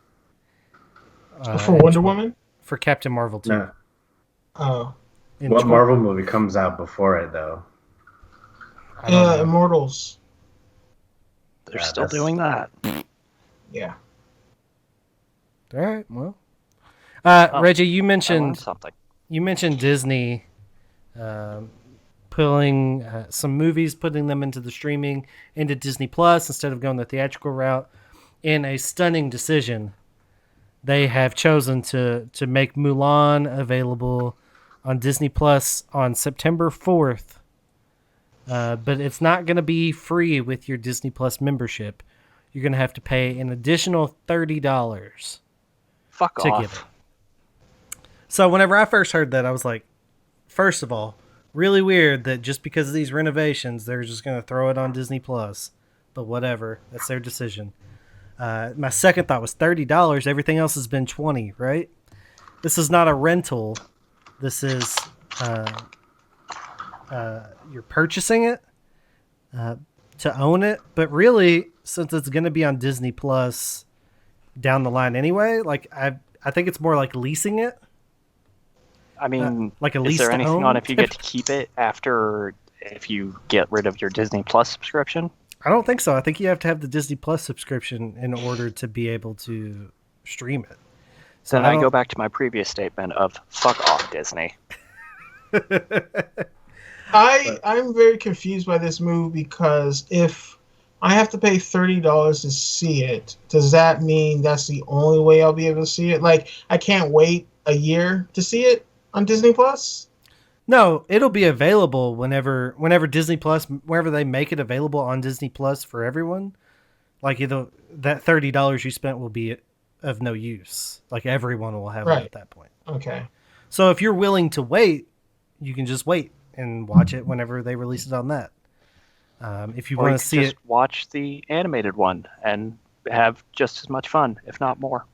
For Wonder Woman? For Captain Marvel 2. No. Oh. What Marvel movie comes out before it, though? Immortals. They're still doing that. Yeah. All right, well. Reggie, you mentioned something. You mentioned Disney pulling some movies, putting them into the streaming, into Disney Plus instead of going the theatrical route. In a stunning decision, they have chosen to make Mulan available on Disney Plus on September 4th. But it's not going to be free with your Disney Plus membership. You're going to have to pay an additional $30 Fuck to off. get it. So whenever I first heard that, I was like, first of all, really weird that just because of these renovations, they're just going to throw it on Disney Plus. But whatever, that's their decision. My second thought was $30. Everything else has been $20, right? This is not a rental. This is you're purchasing it to own it. But really, since it's going to be on Disney Plus down the line anyway, like I think it's more like leasing it. I mean, like a is lease there to anything own on if you get to keep it after if you get rid of your Disney Plus subscription? I don't think so. I think you have to have the Disney Plus subscription in order to be able to stream it. So Then I go back to my previous statement of fuck off, Disney. I'm very confused by this move because if I have to pay $30 to see it, does that mean that's the only way I'll be able to see it? Like, I can't wait a year to see it on Disney Plus? No, it'll be available whenever Disney Plus, wherever they make it available on Disney Plus for everyone. Like that $30 you spent will be of no use. Like everyone will have it at that point. Okay. So if you're willing to wait, you can just wait and watch it whenever they release it on that. If you want to see it, watch the animated one and have just as much fun, if not more.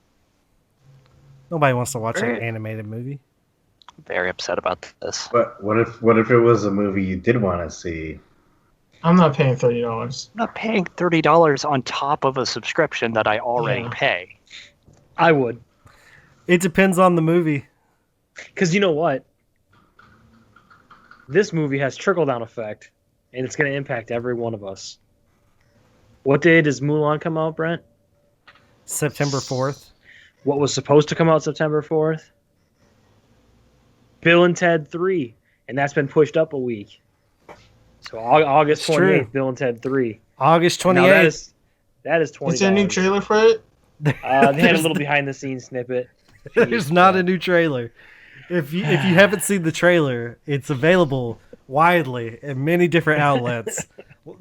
Nobody wants to watch an animated movie. Very upset about this. But what if it was a movie you did want to see? I'm not paying $30. I'm not paying $30 on top of a subscription that I already pay. I would. It depends on the movie. Because you know what? This movie has trickle-down effect, and it's going to impact every one of us. What day does Mulan come out, Brent? September 4th. What was supposed to come out September 4th? Bill and Ted 3, and that's been pushed up a week. So August 28th, Bill and Ted 3. August 28th. That is $20. Is there a new trailer for it? They had a little behind-the-scenes snippet. There's not a new trailer. If you haven't seen the trailer, it's available widely in many different outlets.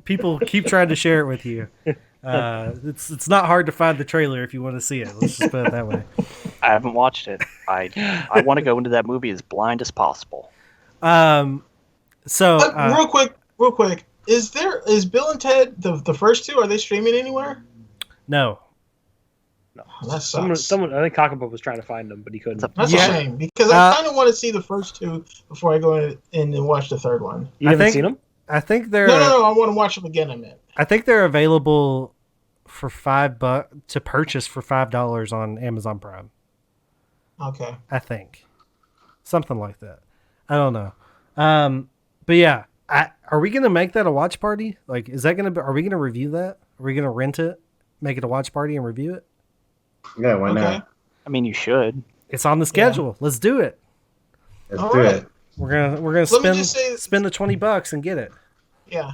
People keep trying to share it with you. It's not hard to find the trailer if you want to see it. Let's just put it that way. I haven't watched it. I want to go into that movie as blind as possible. Real quick. Is Bill and Ted the first two? Are they streaming anywhere? No. That sucks. Someone, I think Cockaboo was trying to find them, but he couldn't. That's a shame because I kind of want to see the first two before I go in and watch the third one. You haven't seen them? I think they're no. I want to watch them again. I meant. I think they're available for $5 to purchase for $5 on Amazon Prime. Okay. I think something like that. I don't know. But yeah, are we gonna make that a watch party? Like, is that gonna be? Are we gonna review that? Are we gonna rent it, make it a watch party, and review it? Yeah, why not? I mean, you should. It's on the schedule. Yeah. Let's do it. Let's do it. We're gonna spend the $20 and get it. Yeah.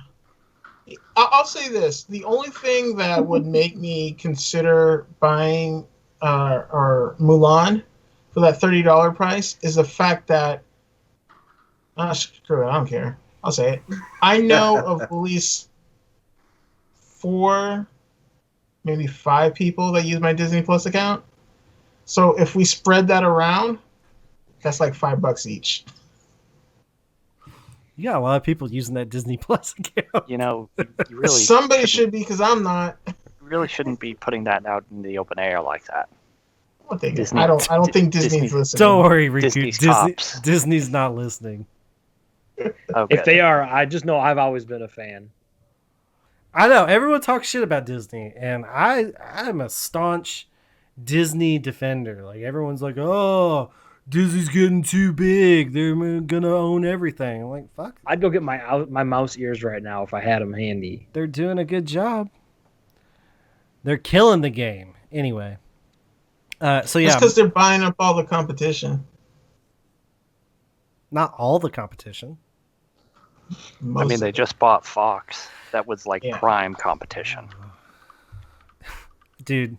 I'll say this: the only thing that would make me consider buying or Mulan for that $30 price is the fact that screw it, I don't care. I'll say it. I know of at least 4, maybe 5 people that use my Disney Plus account. So if we spread that around, that's like $5 each. You got a lot of people using that Disney Plus account. You know, you really somebody should be, because I'm not. You really shouldn't be putting that out in the open air like that. Disney, I don't think Disney's listening. Don't worry, Riky. Disney's not listening. Okay. If they are, I just know I've always been a fan. I know everyone talks shit about Disney, and I'm a staunch Disney defender. Like, everyone's like, "Oh, Disney's getting too big. They're gonna own everything." I'm like, fuck. I'd go get my mouse ears right now if I had them handy. They're doing a good job. They're killing the game. Anyway. So yeah. It's because they're buying up all the competition. Not all the competition. I mean, they just bought Fox. That was like prime competition. Dude,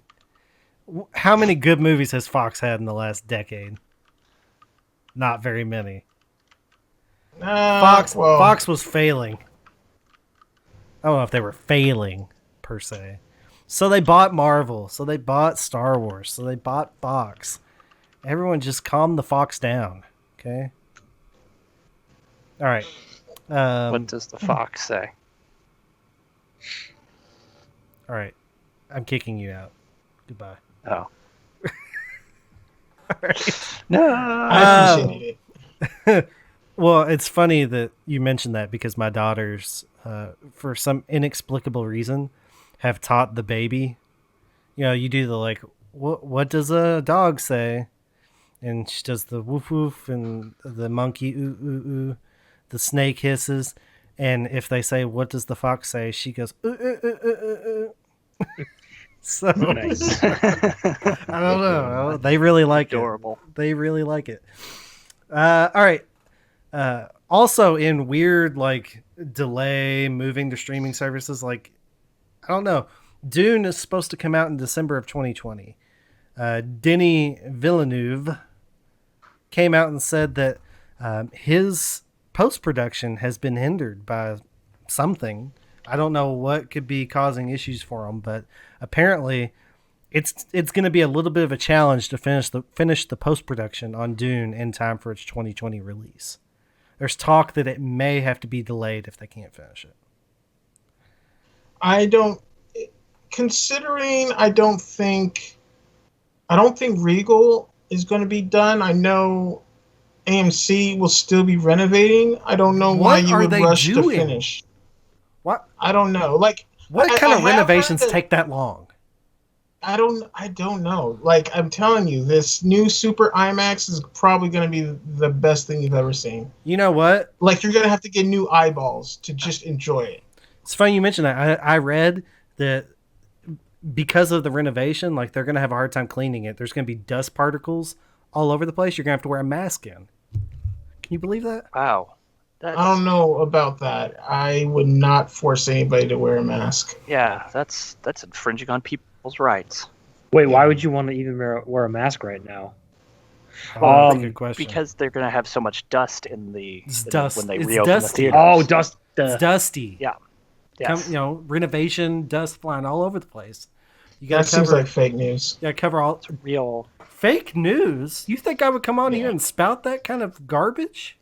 how many good movies has Fox had in the last decade? Not very many. Fox was failing. I don't know if they were failing per se. So they bought Marvel. So they bought Star Wars. So they bought Fox. Everyone just calm the Fox down. Okay? All right. What does the Fox say? All right. I'm kicking you out. Goodbye. Oh. All right. No. I appreciate it. Well, it's funny that you mentioned that because my daughters, for some inexplicable reason, have taught the baby. You know, you do the like, what does a dog say? And she does the woof woof and the monkey ooh ooh ooh, the snake hisses. And if they say, "What does the fox say?" she goes, So Nice. I don't know. They really like Adorable. it. They really like it. All right. Also, in weird like delay moving to streaming services, like I don't know. Dune is supposed to come out in December of 2020. Denis Villeneuve came out and said that his post-production has been hindered by something. I don't know what could be causing issues for him, but apparently it's going to be a little bit of a challenge to finish the post-production on Dune in time for its 2020 release. There's talk that it may have to be delayed if they can't finish it. I don't think Regal is going to be done. I know AMC will still be renovating. I don't know why you would rush to finish. What? I don't know. Like, what kind of renovations take that long? I don't know. Like, I'm telling you, this new Super IMAX is probably going to be the best thing you've ever seen. You know what? Like, you're going to have to get new eyeballs to just enjoy it. It's funny you mentioned that. I read that because of the renovation, like they're going to have a hard time cleaning it. There's going to be dust particles all over the place. You're going to have to wear a mask in. Can you believe that? Wow. I don't know about that. I would not force anybody to wear a mask. Yeah, that's infringing on people's rights. Wait, why would you want to even wear a mask right now? That's a good question. Because they're going to have so much dust in the dust. when they It's reopen dusty. the theaters. Oh, dust. It's dusty. Yeah. Yes. Renovation, dust flying all over the place. You got That seems like fake news. Yeah, cover all. It's real. Fake news? You think I would come on here and spout that kind of garbage?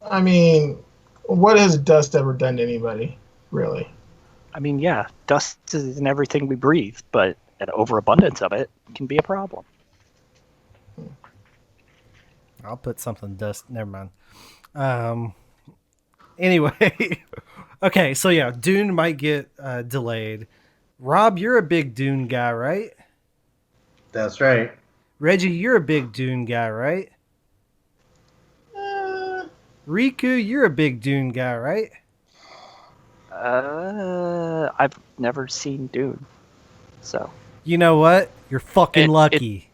I mean, what has dust ever done to anybody, really? I mean, yeah, dust is in everything we breathe, but an overabundance of it can be a problem. I'll put something dust. Never mind. Anyway, okay, so yeah, Dune might get delayed. Rob, you're a big Dune guy, right? That's right. Reggie, you're a big Dune guy, right? Riku, you're a big Dune guy, right? I've never seen Dune, so you know what? You're fucking lucky.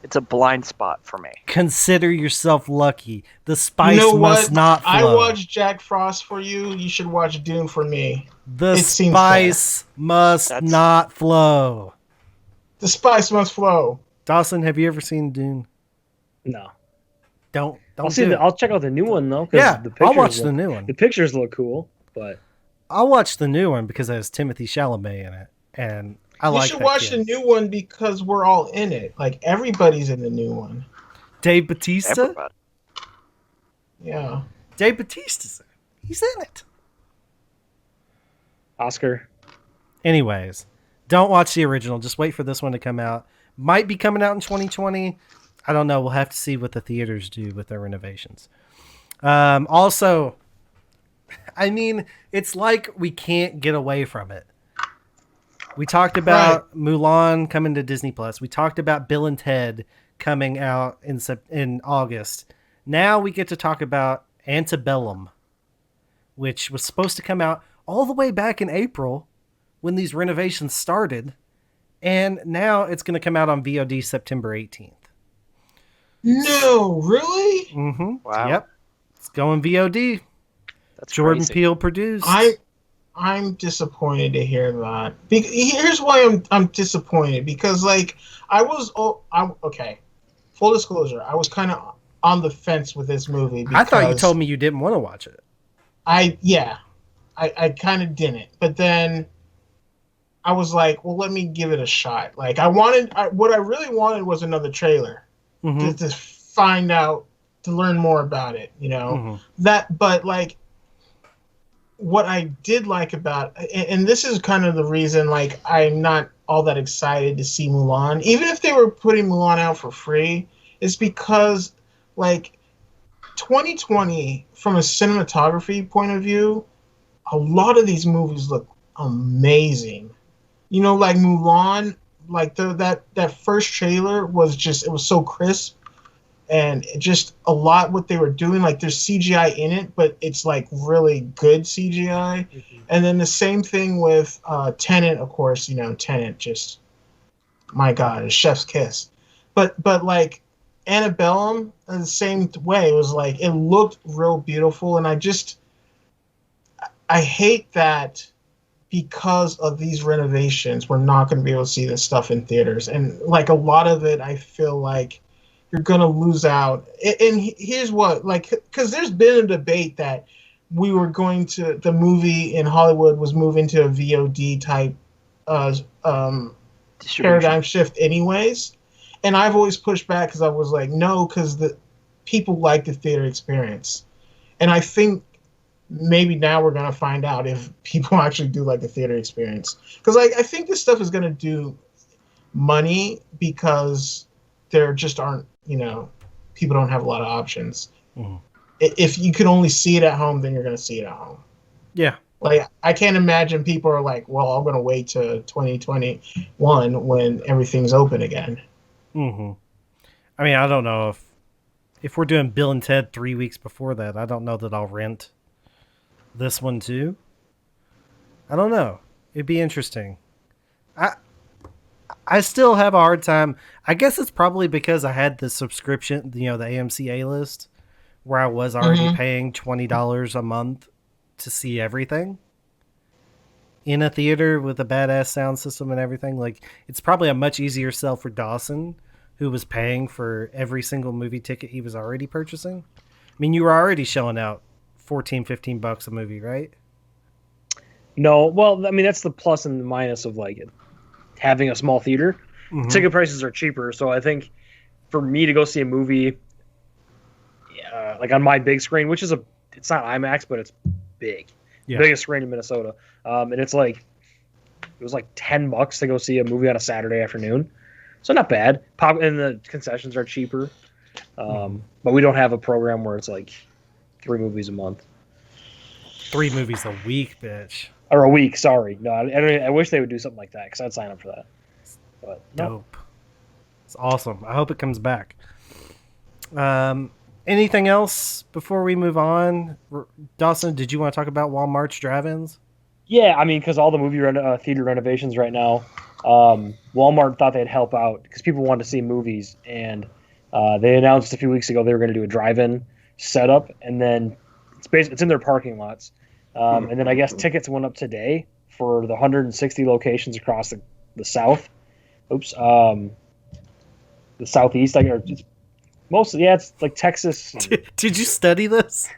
It's a blind spot for me. Consider yourself lucky. The spice must not flow. I watched Jack Frost for you. You should watch Dune for me. The spice must not flow. The spice must flow. Dawson, have you ever seen Dune? No. Don't I'll check out the new one though. Yeah, I'll watch the new one. The pictures look cool, but I'll watch the new one because it has Timothy Chalamet in it, and you should watch the new one because we're all in it. Like everybody's in the new one. Dave Bautista. Everybody. Yeah. Dave Bautista's he's in it. Oscar. Anyways, don't watch the original. Just wait for this one to come out. Might be coming out in 2020. I don't know. We'll have to see what the theaters do with their renovations. Also, I mean, it's like we can't get away from it. We talked about Mulan coming to Disney Plus. We talked about Bill and Ted coming out in August. Now we get to talk about Antebellum, which was supposed to come out all the way back in April when these renovations started. And now it's going to come out on VOD September 18th. No, really? Mm-hmm. Wow. Yep. It's going VOD. That's Jordan crazy. Peele produced. I'm disappointed to hear that. Here's why I'm disappointed because okay. Full disclosure, I was kind of on the fence with this movie. I thought you told me you didn't want to watch it. I kind of didn't, but then I was like, well, let me give it a shot. Like what I really wanted was another trailer to find out, to learn more about it, you know. But like what I did like about, and this is kind of the reason, like I'm not all that excited to see Mulan, even if they were putting Mulan out for free, is because like 2020, from a cinematography point of view, a lot of these movies look amazing. You know, like Mulan, like that first trailer was just, it was so crisp. and just a lot what they were doing. Like there's CGI in it, but it's like really good CGI. And then the same thing with Tenet, of course. Tenet, just my God, a chef's kiss. But like Antebellum, the same way. It was like it looked real beautiful, and I hate that because of these renovations, we're not going to be able to see this stuff in theaters. And like a lot of it, I feel like you're going to lose out. And here's what, like, because there's been a debate that the movie in Hollywood was moving to a VOD type paradigm shift anyways. And I've always pushed back because I was like, no, because the people like the theater experience. And I think maybe now we're going to find out if people actually do like the theater experience. Because I think this stuff is going to do money because there just aren't, people don't have a lot of options. Mm-hmm. If you can only see it at home, then you're going to see it at home. Yeah. Like, I can't imagine people are like, well, I'm going to wait to 2021 when everything's open again. Mm-hmm. I mean, I don't know if we're doing Bill and Ted 3 weeks before that, I don't know that I'll rent this one too. I don't know. It'd be interesting. I still have a hard time. I guess it's probably because I had the subscription, the AMC A-list, where I was already paying $20 a month to see everything in a theater with a badass sound system and everything. Like, it's probably a much easier sell for Dawson, who was paying for every single movie ticket he was already purchasing. I mean, you were already shelling out $14-15 a movie, right? No, well, I mean, that's the plus and the minus of like having a small theater. Mm-hmm. Ticket prices are cheaper, so I think for me to go see a movie, like on my big screen, which is it's not IMAX, but it's big, biggest screen in Minnesota, and it was like $10 to go see a movie on a Saturday afternoon, so not bad. And the concessions are cheaper, but we don't have a program where it's like 3 movies a month. 3 movies a week, bitch. Or a week, sorry. No, I wish they would do something like that because I'd sign up for that. But dope. It's awesome. I hope it comes back. Anything else before we move on? Dawson, did you want to talk about Walmart's drive-ins? Yeah, I mean, because all the movie theater renovations right now, Walmart thought they'd help out because people wanted to see movies, and they announced a few weeks ago they were going to do a drive-in setup, and then it's in their parking lots. And then I guess tickets went up today for the 160 locations across the South. The Southeast. It's mostly, it's like Texas. Did you study this?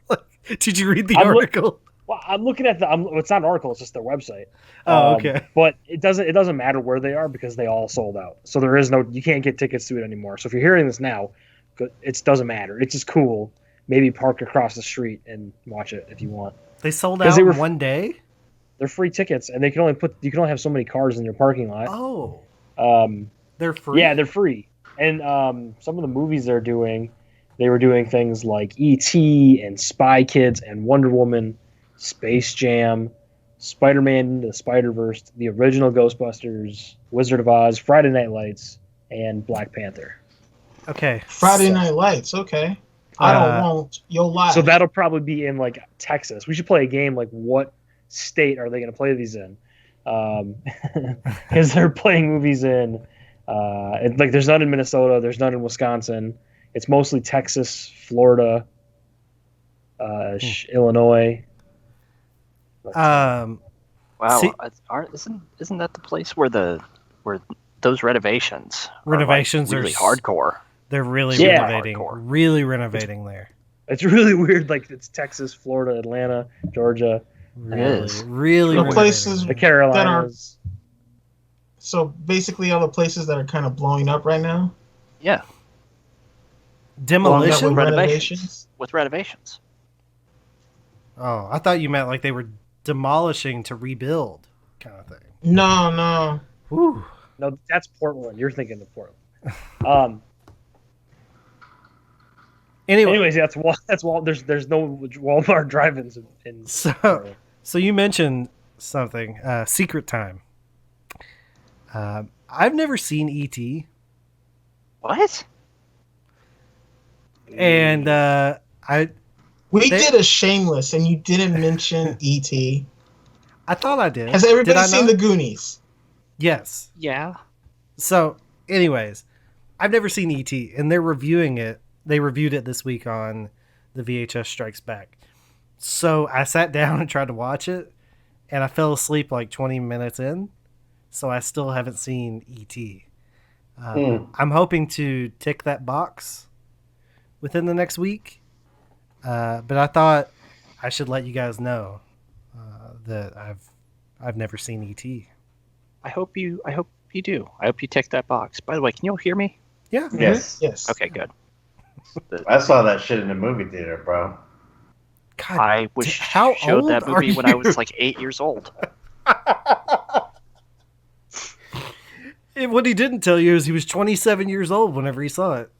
Did you read the article? I'm looking at it's not an article, it's just their website. Oh, okay. But it doesn't matter where they are because they all sold out. So you can't get tickets to it anymore. So if you're hearing this now, it doesn't matter. It's just cool. Maybe park across the street and watch it if you want. They sold out in one day? They're free tickets, and you can only have so many cars in your parking lot. Oh. They're free? Yeah, they're free. And some of the movies they were doing things like E.T. and Spy Kids and Wonder Woman, Space Jam, Spider-Man, the Spider-Verse, the original Ghostbusters, Wizard of Oz, Friday Night Lights, and Black Panther. Okay. Friday Night Lights, okay. I don't want your life. So that'll probably be in like Texas. We should play a game like what state are they going to play these in? Because they're playing movies in like there's none in Minnesota, there's none in Wisconsin. It's mostly Texas, Florida, Illinois. Wow, isn't that the place where those renovations are really hardcore? They're really renovating there. It's really weird. Like it's Texas, Florida, Atlanta, Georgia. Really the places the Carolinas. So basically, all the places that are kind of blowing up right now. Yeah. Demolition with renovations. Oh, I thought you meant like they were demolishing to rebuild, kind of thing. No. Whew. No, that's Portland. You're thinking of Portland. Anyways, that's there's no Walmart drive-ins in So you mentioned something, Secret Time. I've never seen E.T. What? And we did a Shameless, and you didn't mention E.T. I thought I did. Has everybody Did I seen not? the Goonies? Yes. Yeah. So, anyways, I've never seen E.T. and they're reviewing it. They reviewed it this week on the VHS Strikes Back. So I sat down and tried to watch it, and I fell asleep like 20 minutes in. So I still haven't seen E.T. I'm hoping to tick that box within the next week. But I thought I should let you guys know that I've never seen E.T. I hope you do. I hope you tick that box. By the way, can you all hear me? Yeah. Yes. Yes. Okay, good. I saw that shit in the movie theater, bro. God, I was how showed that old are movie when I you? was like 8 years old. What he didn't tell you is he was 27 years old whenever he saw it.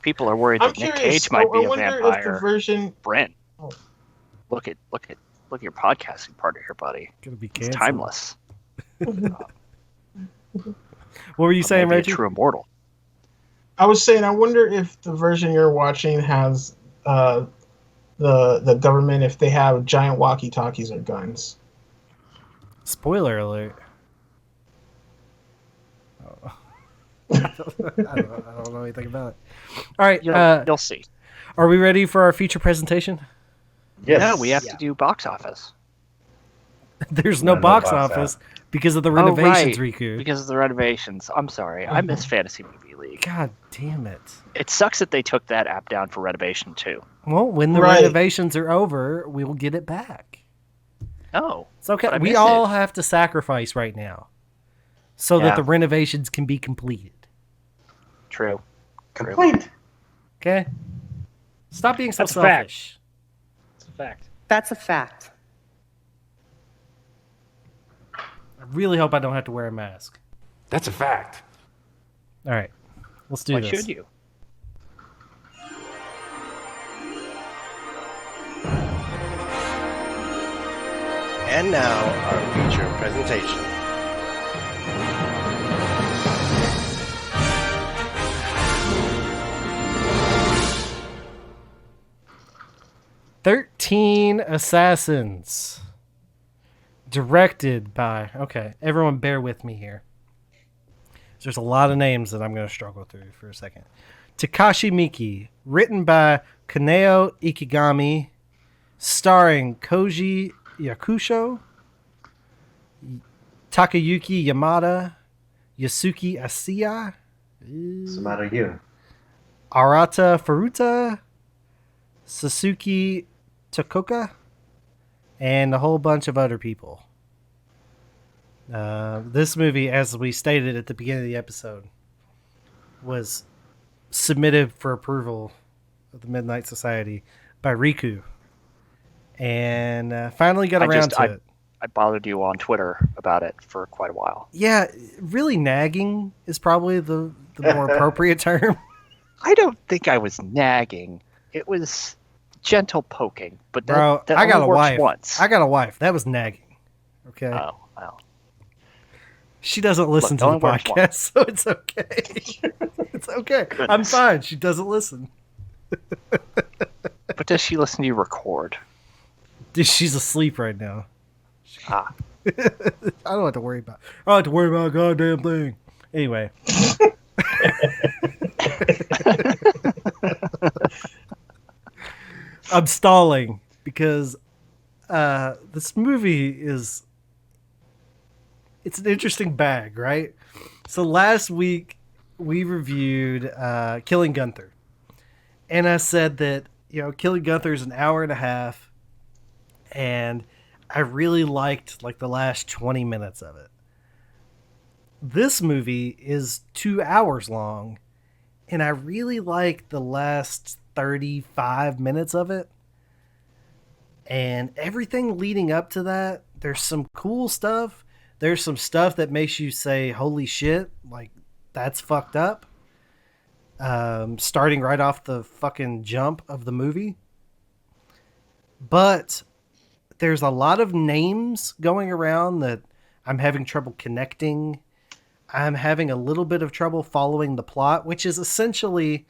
People are worried I'm that Nick curious. Cage might be I a wonder if vampire. the version. Brent, Oh. look at your podcasting partner here, buddy. Gonna be He's canceled. timeless. What were you saying, Maybe a Reggie? true immortal. I was saying, I wonder if the version you're watching has the government, if they have giant walkie-talkies or guns. Spoiler alert. Oh. I don't know anything about it. All right, You'll see. are we ready for our feature presentation? Yes. No, we have to do box office. There's no No box box office because of the renovations, Riku. Because of the renovations. I'm sorry. I miss Fantasy Movie League. God damn it. It sucks that they took that app down for renovation too. Well, when the Right. renovations are over, we will get it back. Oh. It's okay. but I We miss all it. have to sacrifice right now so Yeah. that the renovations can be completed. True. Complete. Okay? Stop being so That's a fact. selfish. It's a fact. That's a fact. I really hope I don't have to wear a mask. That's a fact. All right. Let's do Why this. should you? And now, our feature presentation. "13 Assassins." Directed by... Okay, everyone bear with me here. There's a lot of names that I'm going to struggle through for a second. Takashi Miki. Written by Kaneo Ikigami. Starring Koji Yakusho, Takayuki Yamada, Yasuki Asiya, What's the matter with you? Arata Furuta, Sasuke Takoka, and a whole bunch of other people. This movie, as we stated at the beginning of the episode, was submitted for approval of the Midnight Society by Riku. And finally got around to it. I bothered you on Twitter about it for quite a while. Yeah, really nagging is probably the more appropriate term. I don't think I was nagging. It was gentle poking. But that, Bro, that I got only a works wife. once. I got a wife. That was nagging. Okay. Oh, well. She doesn't listen to the only works podcast, once. so it's okay. It's okay. I'm Goodness. fine. She doesn't listen. But does she listen to you record? She's asleep right now. Ah. I don't have to worry about. I don't have to worry about a goddamn thing. Anyway. I'm stalling because this movie is... It's an interesting bag, right? So last week we reviewed Killing Gunther. And I said that, Killing Gunther is an hour and a half. And I really liked like the last 20 minutes of it. This movie is 2 hours long, and I really like the last 35 minutes of it. And everything leading up to that, there's some cool stuff. There's some stuff that makes you say, holy shit, like, that's fucked up. Starting right off the fucking jump of the movie. But there's a lot of names going around that I'm having trouble connecting. I'm having a little bit of trouble following the plot, which is essentially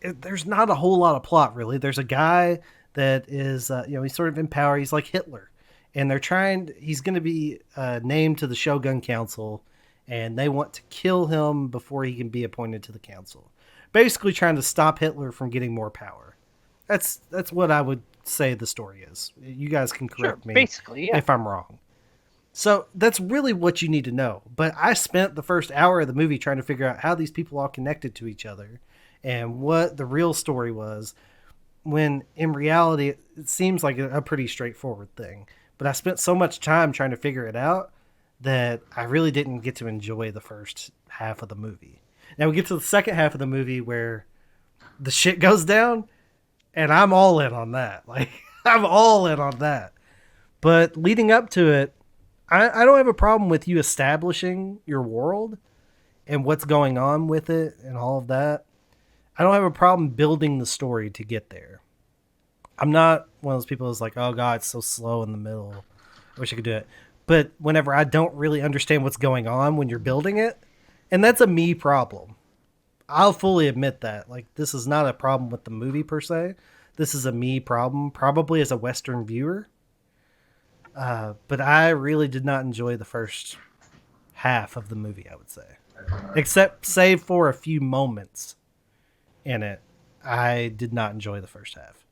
there's not a whole lot of plot really. There's a guy that is he's sort of in power. He's like Hitler, and he's going to be named to the Shogun Council, and they want to kill him before he can be appointed to the council. Basically trying to stop Hitler from getting more power. That's what I would say the story is. You guys can correct me basically, yeah. if I'm wrong. So that's really what you need to know. But I spent the first hour of the movie trying to figure out how these people all connected to each other and what the real story was, when in reality it seems like a pretty straightforward thing. But I spent so much time trying to figure it out that I really didn't get to enjoy the first half of the movie. Now we get to the second half of the movie where the shit goes down, and I'm all in on that. Like, I'm all in on that. But leading up to it, I don't have a problem with you establishing your world and what's going on with it and all of that. I don't have a problem building the story to get there. I'm not one of those people who's like, oh God, it's so slow in the middle. I wish I could do it. But whenever I don't really understand what's going on when you're building it, and that's a me problem. I'll fully admit that. Like, this is not a problem with the movie per se. This is a me problem, probably as a Western viewer. But I really did not enjoy the first half of the movie, I would say. Except save for a few moments in it, I did not enjoy the first half.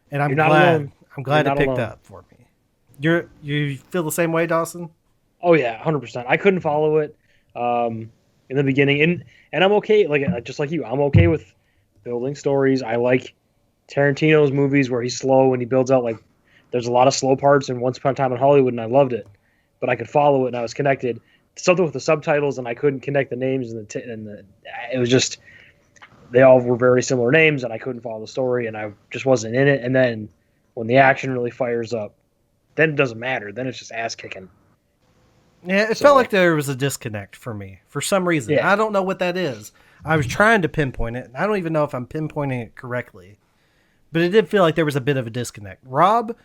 And I'm glad it picked up for me. You feel the same way, Dawson? Oh yeah, 100%. I couldn't follow it in the beginning, and I'm okay. Like, just like you, I'm okay with building stories. I like Tarantino's movies where he's slow and he builds out. Like, there's a lot of slow parts in Once Upon a Time in Hollywood, and I loved it. But I could follow it, and I was connected. Something with the subtitles, and I couldn't connect the names, and it was just, they all were very similar names, and I couldn't follow the story, and I just wasn't in it. And then when the action really fires up, then it doesn't matter. Then it's just ass kicking. Yeah, it felt like there was a disconnect for me for some reason. Yeah. I don't know what that is. I was trying to pinpoint it, and I don't even know if I'm pinpointing it correctly. But it did feel like there was a bit of a disconnect. Rob,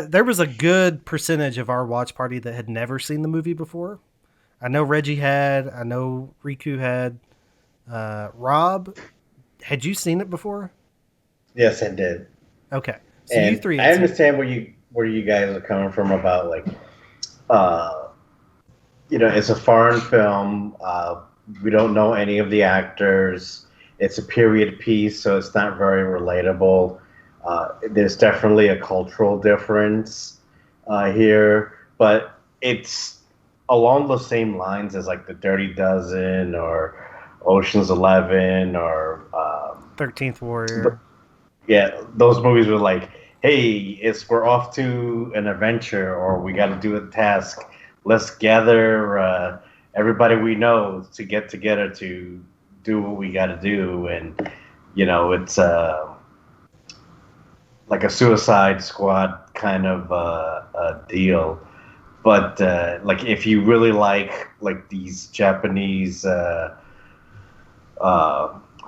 there was a good percentage of our watch party that had never seen the movie before. I know Reggie had. I know Riku had. Rob, had you seen it before? Yes, I did. Okay, so and you three. I understand where you guys are coming from about, like, it's a foreign film. We don't know any of the actors. It's a period piece, so it's not very relatable. There's definitely a cultural difference here, but it's along the same lines as, like, The Dirty Dozen or Ocean's 11 or 13th Warrior. Yeah, those movies were like, hey, we're off to an adventure, or we got to do a task. Let's gather everybody we know to get together to do what we got to do. And, it's like a Suicide Squad kind of a deal. But, like, if you really like these Japanese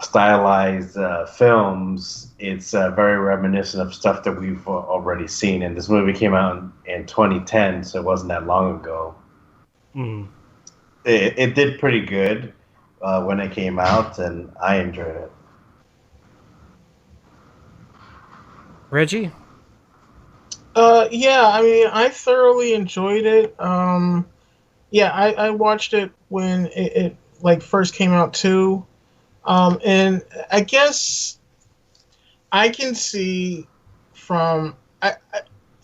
stylized films, it's very reminiscent of stuff that we've already seen. And this movie came out in 2010, so it wasn't that long ago. Mm. It did pretty good when it came out, and I enjoyed it. Reggie? Yeah, I mean, I thoroughly enjoyed it. Yeah, I watched it when it like first came out too. And I guess I can see from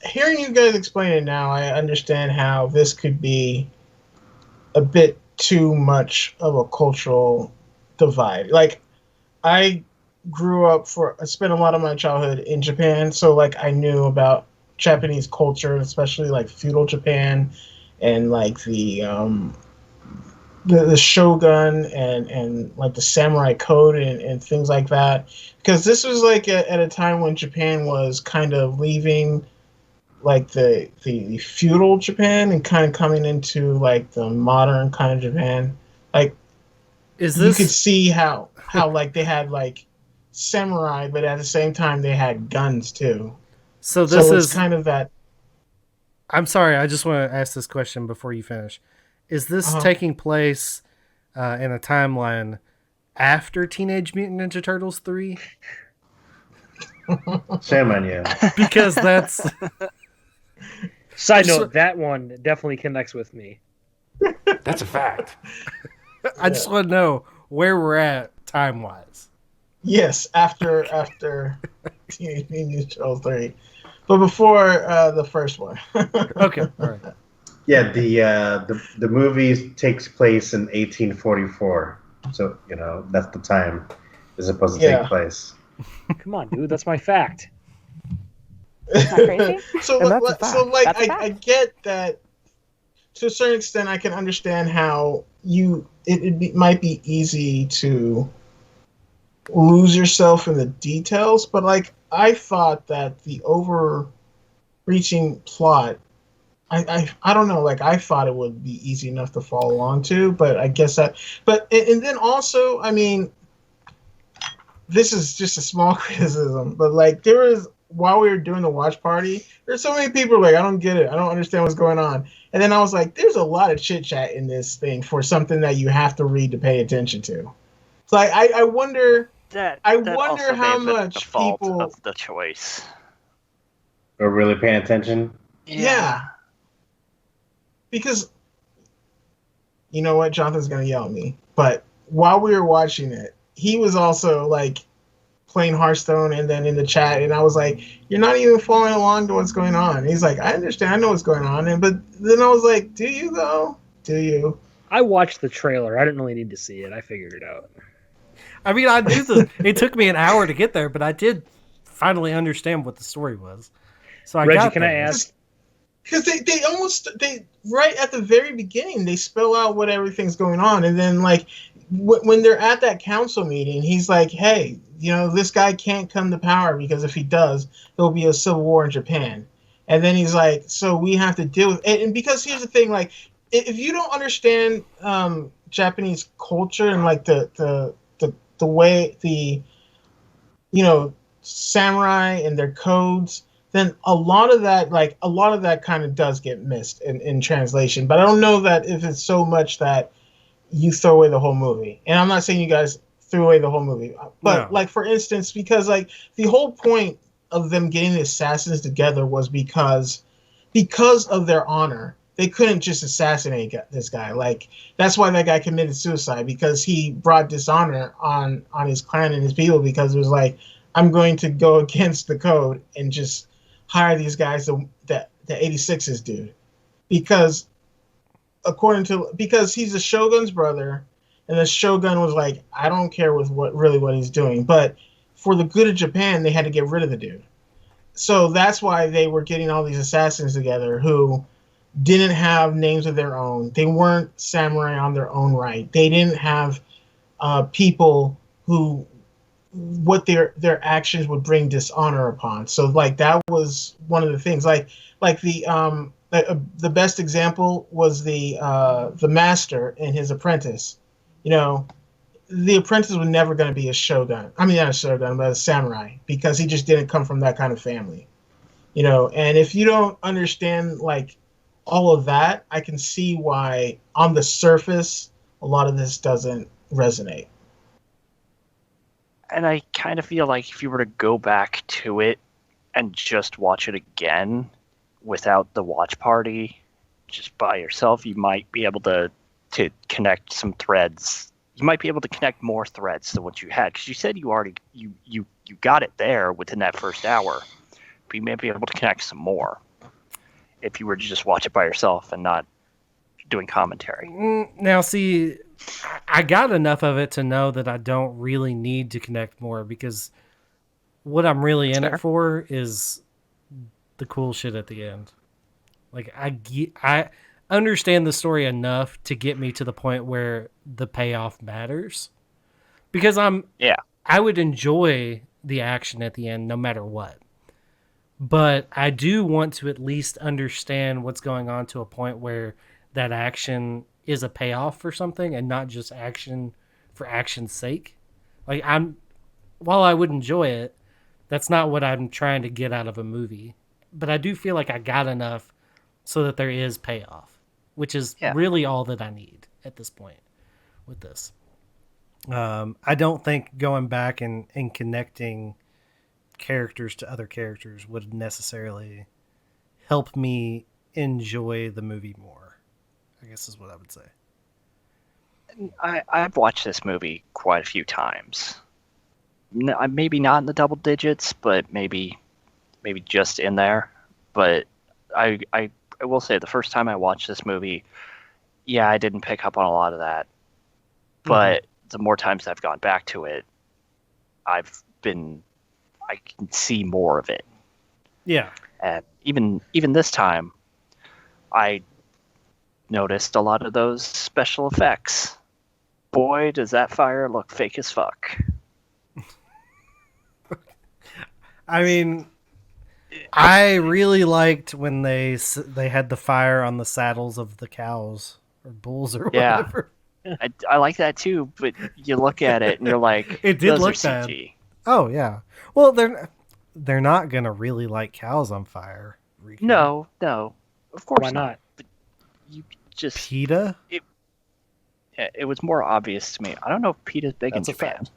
hearing you guys explain it now, I understand how this could be a bit too much of a cultural divide. Like, I spent a lot of my childhood in Japan, so, like, I knew about Japanese culture, especially, like, feudal Japan and, like, the shogun and like the samurai code and things like that, because this was like at a time when Japan was kind of leaving like the feudal Japan and kind of coming into like the modern kind of Japan. Like, you could see how like they had like samurai, but at the same time they had guns too. So this is kind of that. I'm sorry, I just want to ask this question before you finish. is this taking place in a timeline after Teenage Mutant Ninja Turtles 3? Shame on you. Because that's... Side note, that one definitely connects with me. That's a fact. I just want to know where we're at time-wise. Yes, after Teenage Mutant Ninja Turtles 3. But before the first one. Okay, all right. Yeah, the movie takes place in 1844. So, that's the time it's supposed to take place. Come on, dude, that's my fact. That's not crazy? I get that to a certain extent. I can understand how it might be easy to lose yourself in the details, but like I thought that the overreaching plot, I don't know, like I thought it would be easy enough to follow along to, but I guess that, and then also, I mean, this is just a small criticism, but like there was, while we were doing the watch party, there's so many people like, I don't get it, I don't understand what's going on, and then I was like, there's a lot of chit chat in this thing for something that you have to read to pay attention to. So I wonder. I wonder how much people of the choice are really paying attention. Yeah. Because you know what, Jonathan's gonna yell at me. But while we were watching it, he was also like playing Hearthstone and then in the chat, and I was like, "You're not even following along to what's going on." And he's like, "I understand, I know what's going on," but then I was like, "Do you though? Do you?" I watched the trailer. I didn't really need to see it. I figured it out. I mean, it took me an hour to get there, but I did finally understand what the story was. So Reggie, can I ask? Because they right at the very beginning, they spell out what everything's going on. And then like when they're at that council meeting, he's like, hey, this guy can't come to power because if he does, there'll be a civil war in Japan. And then he's like, so we have to deal with it. And because here's the thing, like if you don't understand Japanese culture and like the way the samurai and their codes, then a lot of that kind of does get missed in translation. But I don't know that if it's so much that you throw away the whole movie. And I'm not saying you guys threw away the whole movie, but no. Like for instance, because like the whole point of them getting the assassins together was because of their honor. They couldn't just assassinate this guy. Like that's why that guy committed suicide, because he brought dishonor on his clan and his people, because it was like, I'm going to go against the code and just hire these guys that the 86s dude, because he's the Shogun's brother, and the Shogun was like, I don't care with what he's doing, but for the good of Japan, they had to get rid of the dude. So that's why they were getting all these assassins together who didn't have names of their own. They weren't samurai on their own right. They didn't have people who what their actions would bring dishonor upon. So like that was one of the things. Like the best example was the master and his apprentice. The apprentice was never going to be a shogun. I mean, not a shogun, but a samurai, because he just didn't come from that kind of family. And if you don't understand like all of that, I can see why on the surface a lot of this doesn't resonate. And I kind of feel like if you were to go back to it and just watch it again without the watch party, just by yourself, you might be able to connect some threads. You might be able to connect more threads than what you had, because you said you already you got it there within that first hour, but you may be able to connect some more if you were to just watch it by yourself and not doing commentary. Now, see, I got enough of it to know that I don't really need to connect more, because what I'm really in it for is the cool shit at the end. Like, I understand the story enough to get me to the point where the payoff matters, because I would enjoy the action at the end no matter what. But I do want to at least understand what's going on to a point where that action is a payoff for something and not just action for action's sake. Like, while I would enjoy it, that's not what I'm trying to get out of a movie. But I do feel like I got enough so that there is payoff. which is Yeah. really all that I need at this point with this. I don't think going back and connecting characters to other characters would necessarily help me enjoy the movie more, I guess is what I would say. I've watched this movie quite a few times. Maybe not in the double digits, but maybe just in there. But I will say the first time I watched this movie, yeah, I didn't pick up on a lot of that. But the more times I've gone back to it, I can see more of it. Yeah. And even this time, I noticed a lot of those special effects. Boy, does that fire look fake as fuck. I mean, I really liked when they had the fire on the saddles of the cows or bulls or whatever. I like that too, but you look at it and you're like, it did those look are bad. CG. Oh yeah. Well, they're not gonna really light cows on fire. Riky. No, of course Why not? But you just PETA? It was more obvious to me. I don't know if PETA's big in That's a Japan. fact.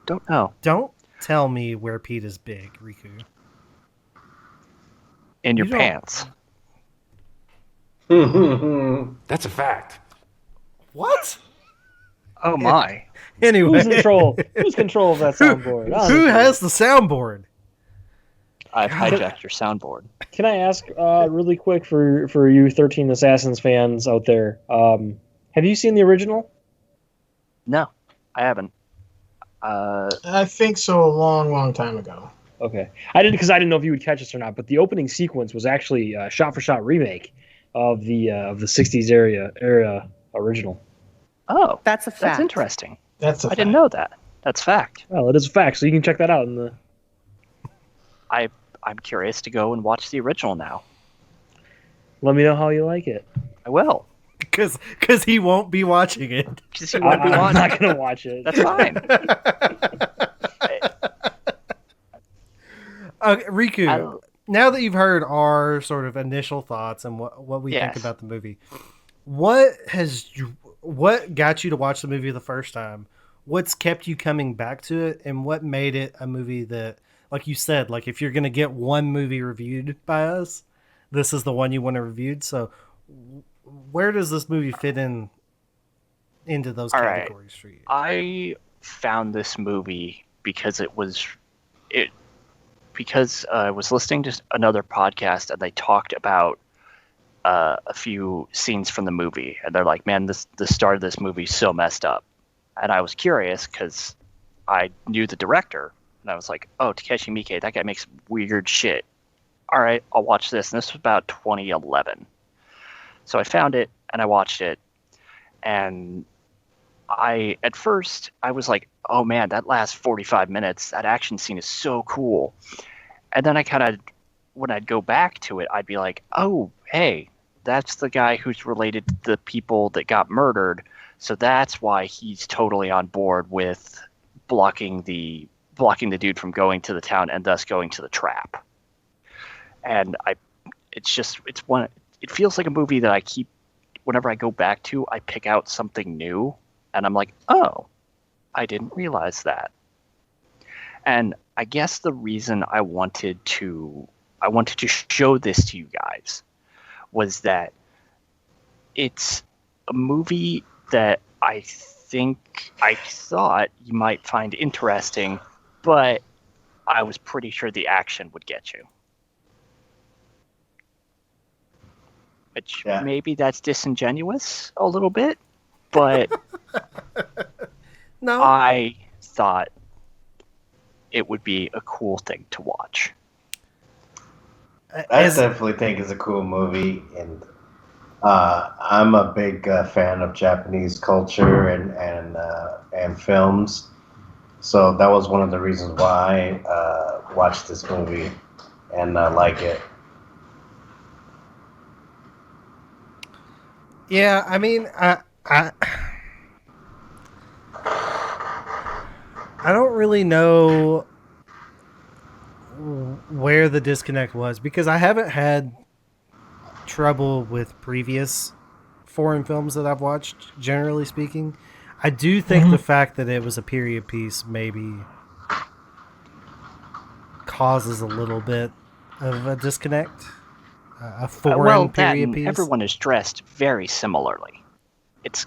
Don't know. Don't tell me where PETA's big, Riku. In your You don't- pants. That's a fact. What? Oh my. Anyway, Who's in control? Who's control of that soundboard? Who has the soundboard? I've hijacked your soundboard. Can I ask really quick for you 13 Assassins fans out there? Have you seen the original? No, I haven't. I think so. A long time ago. Okay, I didn't know if you would catch this or not. But the opening sequence was actually a shot-for-shot remake of the '60s era original. Oh, That's a fact. that's interesting. That's a I didn't know that. That's fact. Well, it is a fact, so you can check that out in the. I'm curious to go and watch the original now. Let me know how you like it. I will. Because he won't be watching it. Because you won't be I'm watching. not gonna watch it. That's fine. Riku, now that you've heard our sort of initial thoughts and what we think Yes. about the movie, what got you to watch the movie the first time? What's kept you coming back to it, and what made it a movie that, like you said, like if you're gonna get one movie reviewed by us, this is the one you want to review. So, where does this movie fit into those All right. categories for you? I found this movie because I was listening to another podcast and they talked about a few scenes from the movie, and they're like, "Man, the start of this movie is so messed up." And I was curious because I knew the director, and I was like, "Oh, Takeshi Miike, that guy makes weird shit. All right, I'll watch this." And this was about 2011, so I found it and I watched it, and at first I was like, "Oh man, that last 45 minutes, that action scene is so cool." And then I kind of, when I'd go back to it, I'd be like, "Oh, hey, that's the guy who's related to the people that got murdered. So that's why he's totally on board with blocking the dude from going to the town and thus going to the trap." And it feels like a movie that I keep, whenever I go back to, I pick out something new and I'm like, "Oh, I didn't realize that." And I guess the reason I wanted to show this to you guys was that it's a movie that I thought you might find interesting, but I was pretty sure the action would get you. Which maybe that's disingenuous a little bit, but No, I thought it would be a cool thing to watch. I definitely think it's a cool movie, and I'm a big fan of Japanese culture and films, so that was one of the reasons why I watched this movie and like it. Yeah, I mean, I don't really know where the disconnect was, because I haven't had trouble with previous foreign films that I've watched, generally speaking. I do think the fact that it was a period piece maybe causes a little bit of a disconnect. A foreign period piece. Everyone is dressed very similarly. It's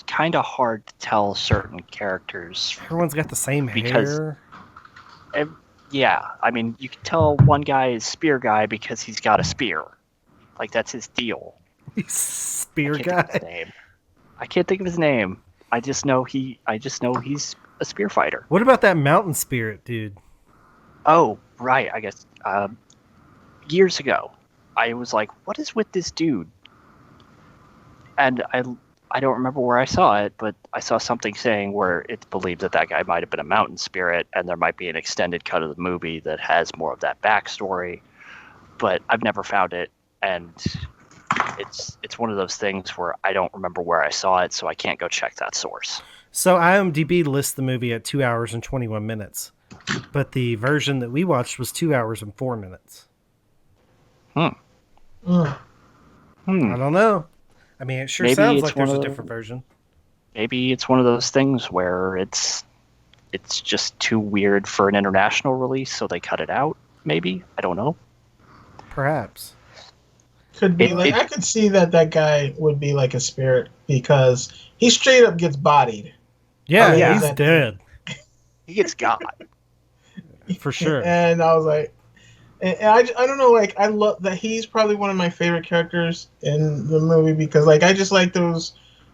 kind of hard to tell certain characters. Everyone's got the same hair. Yeah, I mean, you can tell one guy is spear guy because he's got a spear. Like, that's his deal. He's spear guy. I can't think of his name. I just know he's a spear fighter. What about that mountain spirit dude? Oh, right. I guess years ago, I was like, "What is with this dude?" And I don't remember where I saw it, but I saw something saying where it's believed that guy might have been a mountain spirit, and there might be an extended cut of the movie that has more of that backstory. But I've never found it, and it's one of those things where I don't remember where I saw it, so I can't go check that source. So IMDb lists the movie at 2 hours and 21 minutes, but the version that we watched was 2 hours and 4 minutes. I don't know. I mean, it sure sounds like there's a different version. Maybe it's one of those things where it's just too weird for an international release, so they cut it out. Maybe, I don't know. Perhaps. Could be. I could see that guy would be like a spirit because he straight up gets bodied. Yeah, he's dead. He gets got. For sure. And I was like, and I don't know, like, I love that he's probably one of my favorite characters in the movie because, like, I just like those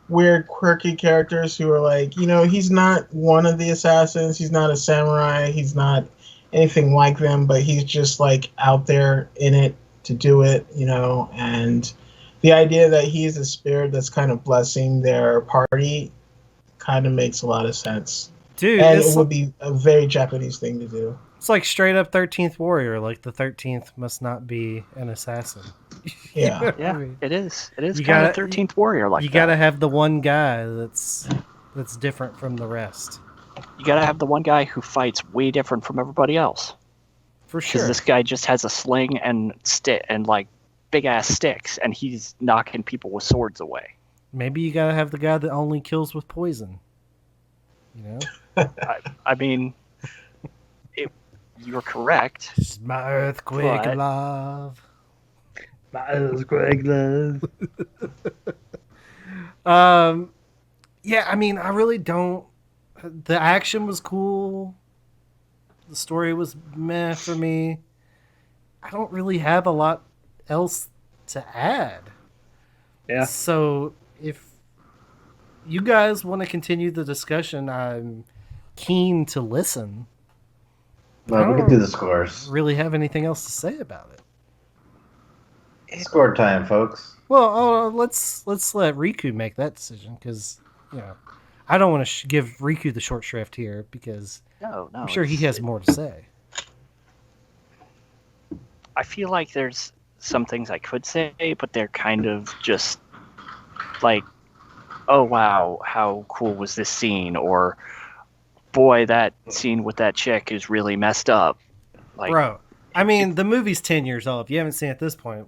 weird, quirky characters who are like, he's not one of the assassins, he's not a samurai, he's not anything like them, but he's just, like, out there in it to do it, and the idea that he's a spirit that's kind of blessing their party kind of makes a lot of sense. Dude, and it would be a very Japanese thing to do. It's like straight up 13th Warrior. Like the 13th must not be an assassin. Yeah, yeah, it is. It is kind of 13th Warrior like that. You gotta have the one guy that's different from the rest. You gotta have the one guy who fights way different from everybody else. For sure. Because this guy just has a sling and like big ass sticks, and he's knocking people with swords away. Maybe you gotta have the guy that only kills with poison. I mean, you're correct. It's my earthquake love. My earthquake love. Yeah, I mean, I really don't. The action was cool. The story was meh for me. I don't really have a lot else to add. Yeah. So if you guys want to continue the discussion, I'm keen to listen. Well, we can do the scores. Really have anything else to say about it? Score time, folks. Well, let's let Riku make that decision because I don't want to give Riku the short shrift here because I'm sure he has more to say. I feel like there's some things I could say, but they're kind of just like, oh wow, how cool was this scene? Or boy, that scene with that chick is really messed up. Like, bro, I mean, the movie's 10 years old. If you haven't seen it at this point,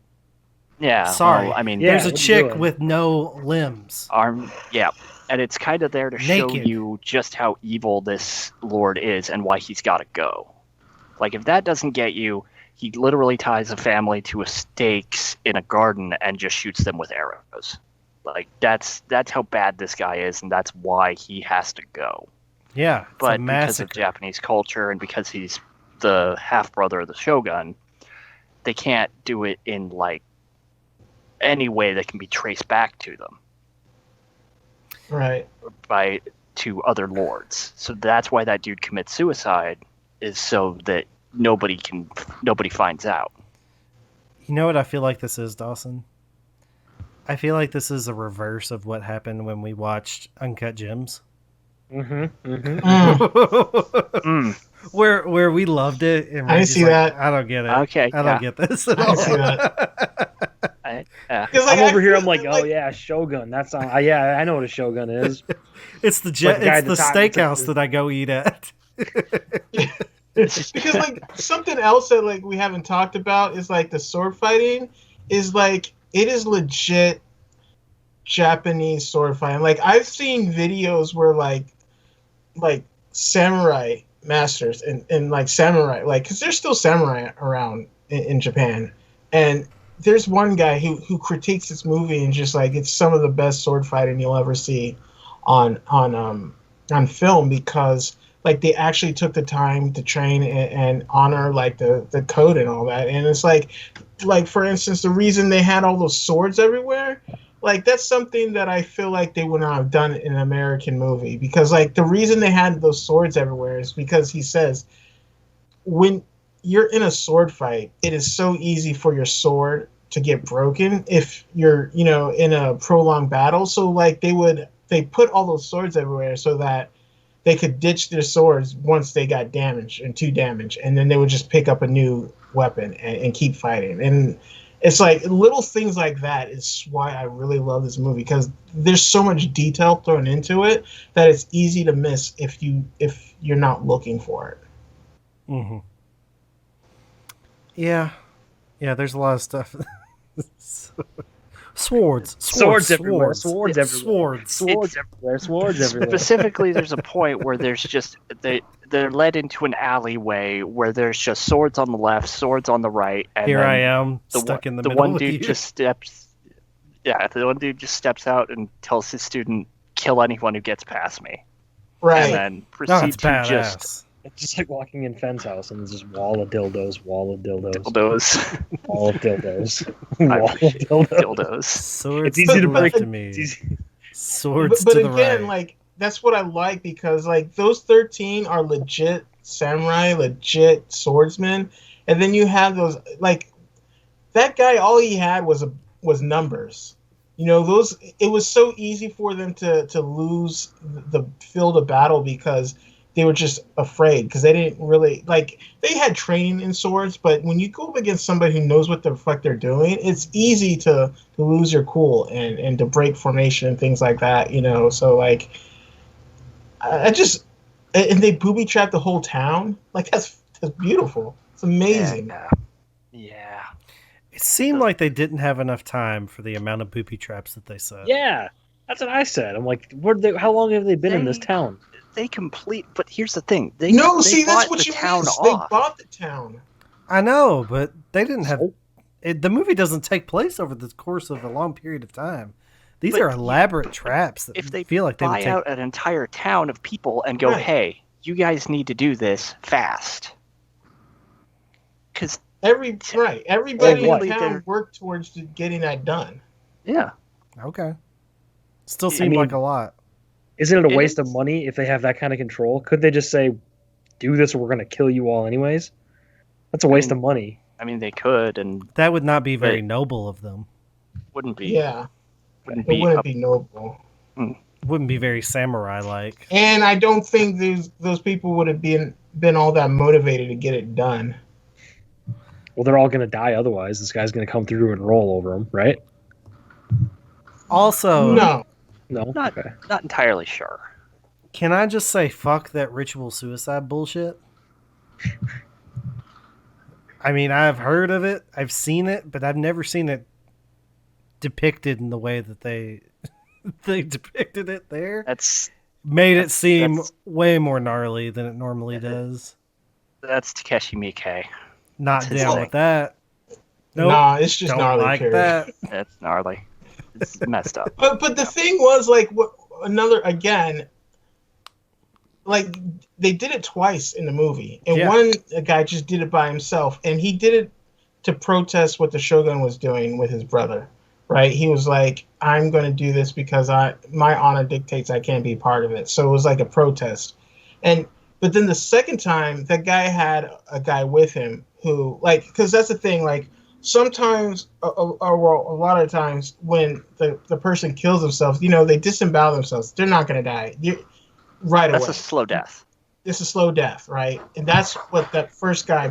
yeah. Sorry, well, I mean, there's a chick with no limbs. Yeah, and it's kind of there to show you just how evil this lord is and why he's got to go. Like, if that doesn't get you, he literally ties a family to a stakes in a garden and just shoots them with arrows. Like, that's how bad this guy is, and that's why he has to go. Yeah, but because of Japanese culture and because he's the half brother of the shogun, they can't do it in like any way that can be traced back to them. Right. To other lords. So that's why that dude commits suicide, is so that nobody finds out. You know what I feel like this is, Dawson? I feel like this is a reverse of what happened when we watched Uncut Gems. Where we loved it. And I didn't see that. I don't get it. Okay. I don't get this at I all. didn't see that. I'm over here. I'm like, oh yeah, Shogun. That's yeah. I know what a Shogun is. It's the steakhouse that I go eat at. Because like something else that like we haven't talked about is like the sword fighting is like it is legit Japanese sword fighting. Like I've seen videos where like samurai masters and like samurai, like, because there's still samurai around in Japan, and there's one guy who critiques this movie and just like it's some of the best sword fighting you'll ever see on film, because like they actually took the time to train and honor like the code and all that. And it's like for instance, the reason they had all those swords everywhere, like that's something that I feel like they would not have done in an American movie, because like the reason they had those swords everywhere is because he says when you're in a sword fight, it is so easy for your sword to get broken if you're, in a prolonged battle. So like they put all those swords everywhere so that they could ditch their swords once they got damaged and too damaged, and then they would just pick up a new weapon and keep fighting. And it's like little things like that is why I really love this movie, because there's so much detail thrown into it that it's easy to miss if you're not looking for it. Mm-hmm. Yeah, there's a lot of stuff. Swords everywhere. Swords everywhere. Specifically, there's a point where there's just they're led into an alleyway where there's just swords on the left, swords on the right, and here I am stuck in the middle. The one of dude you. just steps. Yeah, the one dude just steps out and tells his student, "Kill anyone who gets past me." Right. And then proceed to badass. It's just like walking in Fenn's house and there's just wall of dildos. Wall of dildos. Wall of dildos. Swords it's easy to break to me. Swords but to the again, right. like that's what I like, because like those 13 are legit samurai, legit swordsmen, and then you have those like that guy. All he had was numbers. Those, it was so easy for them to lose the field of battle because they were just afraid, because they didn't really like, they had training in swords, but when you go up against somebody who knows what the fuck they're doing, it's easy to lose your cool and to break formation and things like that, so like I just, and they booby trap the whole town, like that's beautiful. It's amazing. Yeah. It seemed like they didn't have enough time for the amount of booby traps that they set. Yeah, that's what I said. I'm like, how long have they been in this town? But here's the thing. They that's what the you town missed. off. They bought the town. I know, but they didn't have. The movie doesn't take place over the course of a long period of time. These are elaborate traps that if they feel like they would buy take out an entire town of people and go, Right. "Hey, you guys need to do this fast," because everybody in town worked towards getting that done. Yeah. Okay. Still seemed like a lot. Isn't it a waste of money if they have that kind of control? Could they just say, "Do this, or we're going to kill you all anyways"? That's a waste of money. I mean, they could, and that would not be very noble of them. Wouldn't be. Yeah. Wouldn't It be noble. Wouldn't be very samurai-like. And I don't think those people would have been all that motivated to get it done. Well, they're all going to die otherwise. This guy's going to come through and roll over them, right? Also, No, not entirely sure. Can I just say fuck that ritual suicide bullshit? I mean, I've heard of it, I've seen it, but I've never seen it depicted in the way that they depicted it there. That's made it seem way more gnarly than it normally does. That's Takeshi Miike. Not That's his down thing. with that. Nope. Nah, it's just Don't gnarly. like period. that. That's gnarly. It's messed up. But the thing was, like, like they did it twice in the movie, and a guy just did it by himself, and he did it to protest what the Shogun was doing with his brother. Right? He was like, "I'm going to do this because my honor dictates I can't be part of it." So it was like a protest, but then the second time, that guy had a guy with him who, like, because that's the thing, like. Sometimes, or a lot of times, when the person kills themselves, they disembowel themselves. They're not going to die right away. That's a slow death. It's a slow death, right? And that's what that first guy,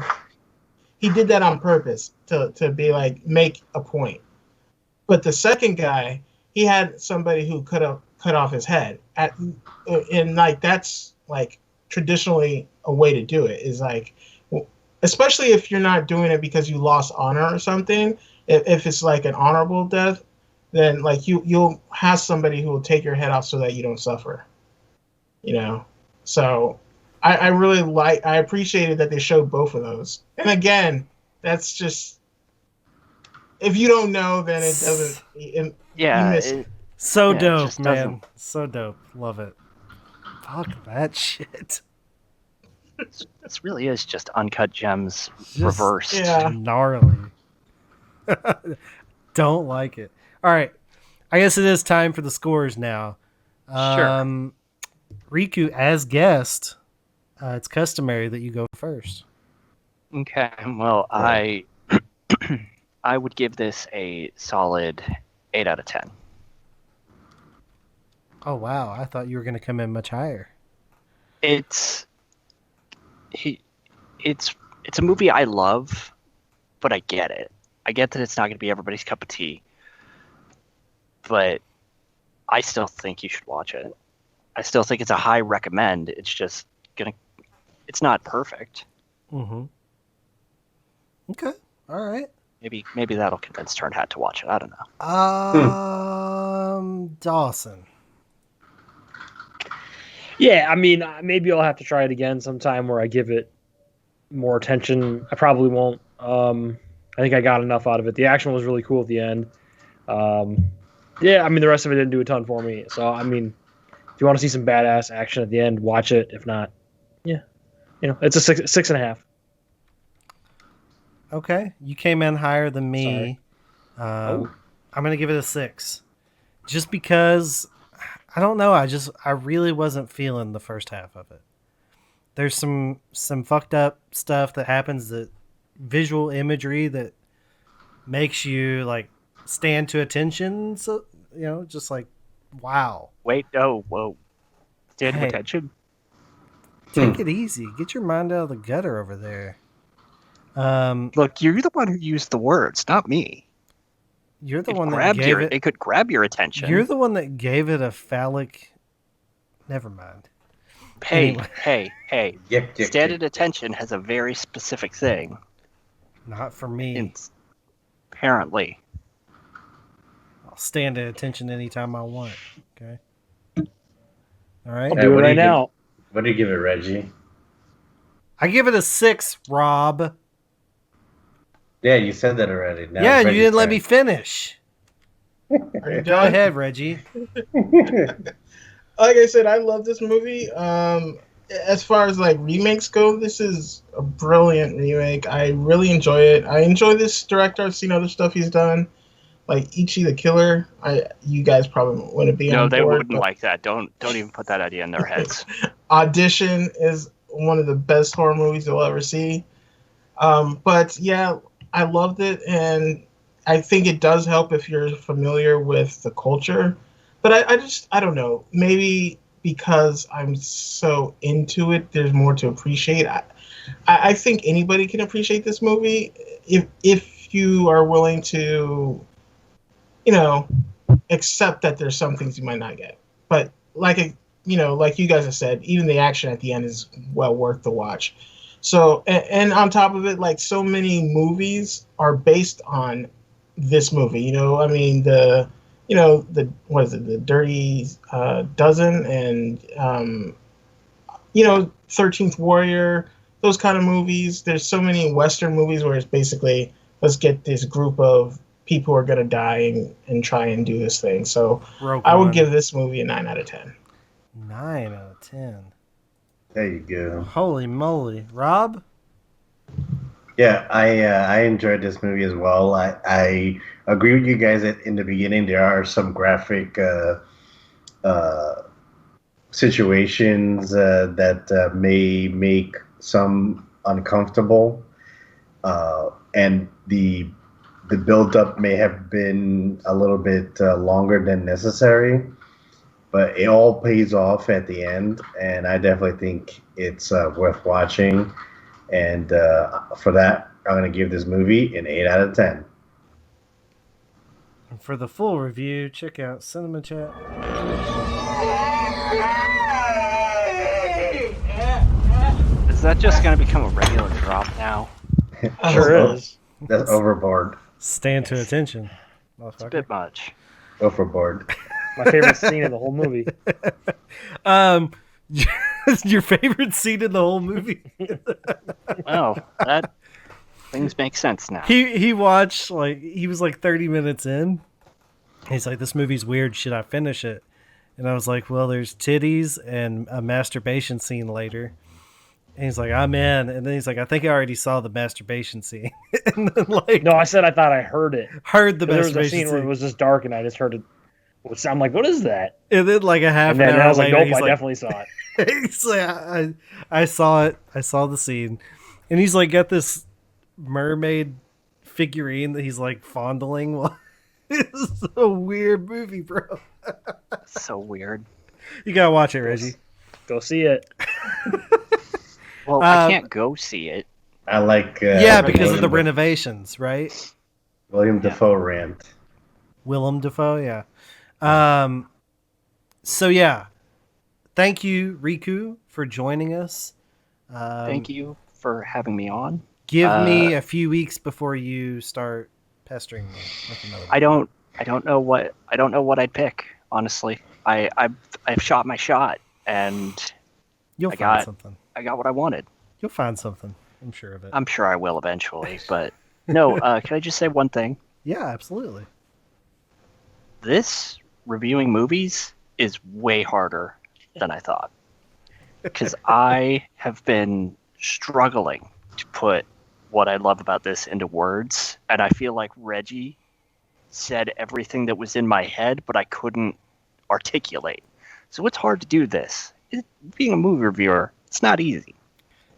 he did that on purpose to be like, make a point. But the second guy, he had somebody who could have cut off his head. And like, that's like traditionally a way to do it, is like, especially if you're not doing it because you lost honor or something, If it's like an honorable death, then like you'll have somebody who will take your head off so that you don't suffer. You know, so I really I appreciated that they showed both of those. And again, that's just if you don't know, then it doesn't. You miss it. So Yeah, it dope, just man. doesn't- So dope. Love it. Fuck that shit. This really is just Uncut Gems Just reversed. Yeah. Gnarly. Don't like it. All right. I guess it is time for the scores now. Sure. Riku, as guest, it's customary that you go first. Okay. Well, I would give this a solid 8 out of 10. Oh, wow. I thought you were going to come in much higher. It's a movie I love, but I get it. I get that it's not going to be everybody's cup of tea, but I still think you should watch it. I still think it's a high recommend. It's just it's not perfect. Mm-hmm. Okay. All right. Maybe that'll convince Turnhat to watch it. I don't know. Dawson. Yeah, I mean, maybe I'll have to try it again sometime where I give it more attention. I probably won't. I think I got enough out of it. The action was really cool at the end. Yeah, I mean, the rest of it didn't do a ton for me. So, I mean, if you want to see some badass action at the end, watch it. If not, yeah, it's a 6.5. Okay, you came in higher than me. I'm gonna give it a 6, just because I don't know. I really wasn't feeling the first half of it. There's some fucked up stuff that happens, that visual imagery that makes you like stand to attention. So just like wow. Wait, whoa, stand to attention. Take it easy. Get your mind out of the gutter over there. Look, you're the one who used the words, not me. You're the one that gave it. It could grab your attention. You're the one that gave it a phallic. Never mind. Hey, Anyway. hey. Stand at attention has a very specific thing. Not for me. Apparently. I'll stand at attention anytime I want. Okay. All right. I'll do it right now. What do you give it, Reggie? I give it a 6, Rob. Yeah, you said that already. Now yeah, you didn't let me finish. Are you Go done? ahead, Reggie. Like I said, I love this movie. As far as like remakes go, this is a brilliant remake. I really enjoy it. I enjoy this director. I've seen other stuff he's done, like Ichi the Killer. You guys probably wouldn't be on board. No, they wouldn't like that. Don't even put that idea in their heads. Audition is one of the best horror movies you'll ever see. But yeah, I loved it, and I think it does help if you're familiar with the culture. But I don't know. Maybe because I'm so into it, there's more to appreciate. I think anybody can appreciate this movie if you are willing to, accept that there's some things you might not get. But like you guys have said, even the action at the end is well worth the watch. So, and on top of it, like so many movies are based on this movie. I mean, the what is it, the Dirty Dozen and 13th Warrior, those kind of movies. There's so many Western movies where it's basically, let's get this group of people who are going to die and try and do this thing. So I would give this movie a 9 out of 10. 9 out of 10. There you go. Holy moly. Rob? Yeah, I enjoyed this movie as well. I agree with you guys that in the beginning there are some graphic situations that may make some uncomfortable, and the build-up may have been a little bit longer than necessary, but it all pays off at the end, and I definitely think it's worth watching. And for that, I'm going to give this movie an 8 out of 10. And for the full review, check out Cinema Chat. Is that just going to become a regular drop now? Sure is. That's overboard. Stand to attention. It's a bit much. Overboard. My favorite scene in the whole movie. Your favorite scene in the whole movie? Oh, that things make sense now. He watched he was 30 minutes in. He's like, this movie's weird. Should I finish it? And I was like, well, there's titties and a masturbation scene later. And he's like, I'm in. And then he's like, I think I already saw the masturbation scene. And then no, I said I thought I heard it. Heard the masturbation There was a scene where it was just dark and I just heard it. I'm like, what is that? And then a half and an then hour I was like, later, nope, I definitely saw it. He's like, I saw it. I saw the scene. And he's like, got this mermaid figurine that he's fondling. It's a weird movie, bro. So weird. You gotta watch it, Reggie. Go see it. Well, I can't go see it. I like. Because of the renovations, right? William Dafoe rant. Willem Dafoe, yeah. So yeah, thank you, Riku, for joining us. Thank you for having me on. Give me a few weeks before you start pestering me with another one. I don't know what I'd pick, honestly. I've shot my shot and You'll find something. I got what I wanted. You'll find something. I'm sure of it. I'm sure I will eventually, but no, can I just say one thing? Yeah, absolutely. This reviewing movies is way harder than I thought. Because I have been struggling to put what I love about this into words, and I feel like Reggie said everything that was in my head, but I couldn't articulate. So it's hard to do this. Being a movie reviewer, it's not easy.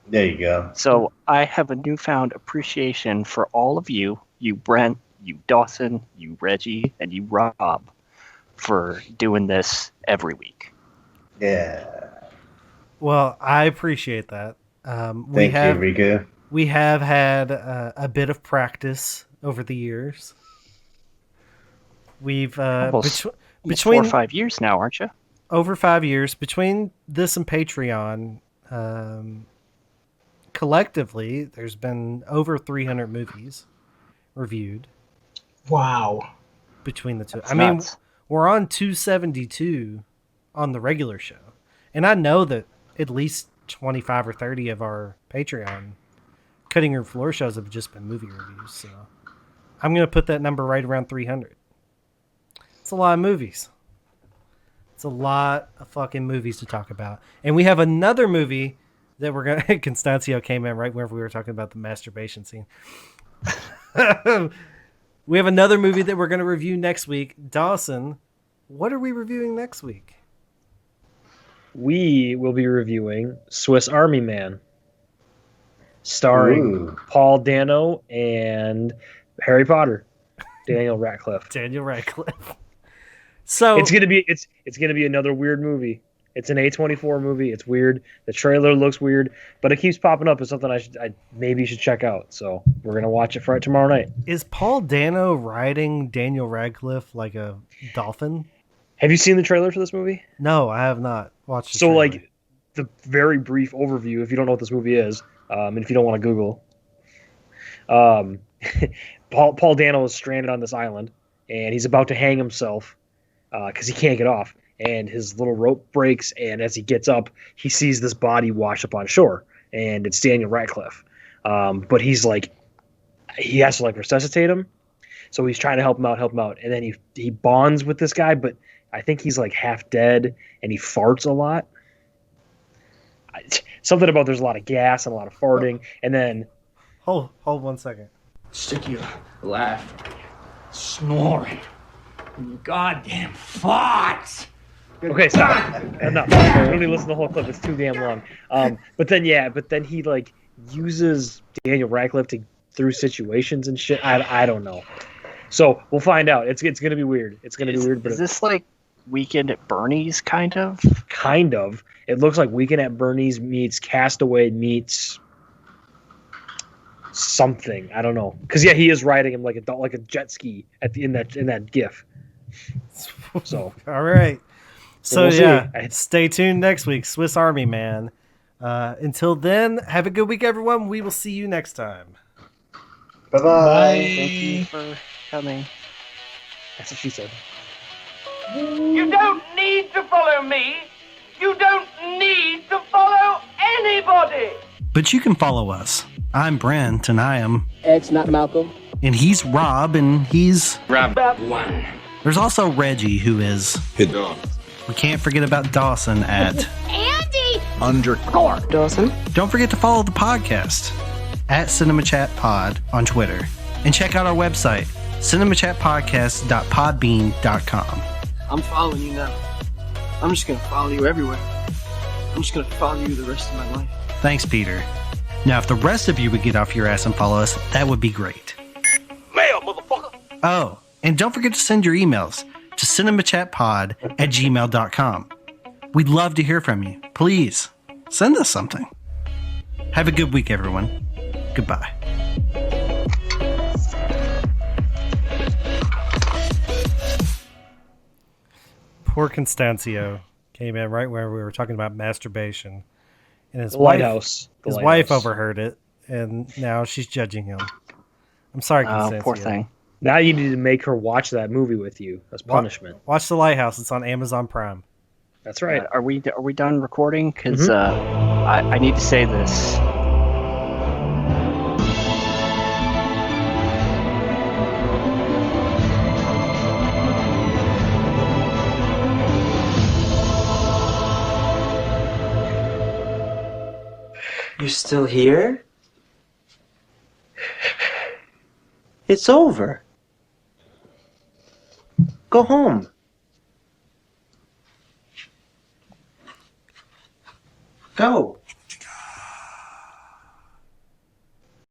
There you go. So I have a newfound appreciation for all of you, you Brent, you Dawson, you Reggie, and you Rob, for doing this every week. Yeah. Well, I appreciate that. Thank you, Riku. We have had a bit of practice over the years. We've between 4 or 5 years now, aren't you? Over 5 years between this and Patreon. Collectively, there's been over 300 movies reviewed. Wow! Between the two, That's nuts. We're on 272 on the regular show, and I know that at least 25 or 30 of our Patreon Cutting Room Floor shows have just been movie reviews. So I'm gonna put that number right around 300. It's a lot of movies. It's a lot of fucking movies to talk about, and we have another movie that we're gonna. Constancio came in right whenever we were talking about the masturbation scene. We have another movie that we're going to review next week. Dawson, what are we reviewing next week? We will be reviewing Swiss Army Man, starring Paul Dano and Harry Potter, Daniel Radcliffe. Daniel Radcliffe. So it's gonna be another weird movie. It's an A24 movie. It's weird. The trailer looks weird, but it keeps popping up as something I maybe should check out. So we're gonna watch it for tomorrow night. Is Paul Dano riding Daniel Radcliffe like a dolphin? Have you seen the trailer for this movie? No, I have not watched the trailer. The very brief overview, if you don't know what this movie is, and if you don't want to Google, Paul Dano is stranded on this island, and he's about to hang himself because he can't get off. And his little rope breaks, and as he gets up, he sees this body wash up on shore, and it's Daniel Radcliffe. But he has to resuscitate him, so he's trying to help him out, and then he bonds with this guy, but I think he's half dead, and he farts a lot. Something about there's a lot of gas and a lot of farting, and then hold 1 second. Stick your laugh, snoring, goddamn farts. Okay, stop. Enough. I don't need to listen to the whole clip. It's too damn long. But then he uses Daniel Radcliffe through situations and shit. I don't know. So we'll find out. It's gonna be weird. It's gonna be weird. But is this Weekend at Bernie's kind of? Kind of. It looks like Weekend at Bernie's meets Castaway meets something. I don't know. Because he is riding him like a jet ski in that GIF. So all right. So we'll stay tuned next week, Swiss Army Man. Until then, have a good week, everyone. We will see you next time. Bye-bye. Thank you for coming. That's what she said. You don't need to follow me. You don't need to follow anybody. But you can follow us. I'm Brent, and I am... Ed's not Malcolm. And he's Rob, and he's... Rob 1. There's also Reggie, who is... Hit dog. We can't forget about Dawson at... Andy! Underscore. Dawson. Don't forget to follow the podcast at CinemaChatPod on Twitter. And check out our website, cinemachatpodcast.podbean.com. I'm following you now. I'm just gonna follow you everywhere. I'm just gonna follow you the rest of my life. Thanks, Peter. Now, if the rest of you would get off your ass and follow us, that would be great. Mail, motherfucker. Oh, and don't forget to send your emails to cinemachatpod@gmail.com. We'd love to hear from you. Please, send us something. Have a good week, everyone. Goodbye. Poor Constancio came in right where we were talking about masturbation. And his Lighthouse. His wife overheard it, and now she's judging him. I'm sorry, Constancio. Oh, poor thing. Now you need to make her watch that movie with you as punishment. Watch The Lighthouse. It's on Amazon Prime. That's right. Are we done recording? Because I need to say this. You're still here? It's over. Go home. Go.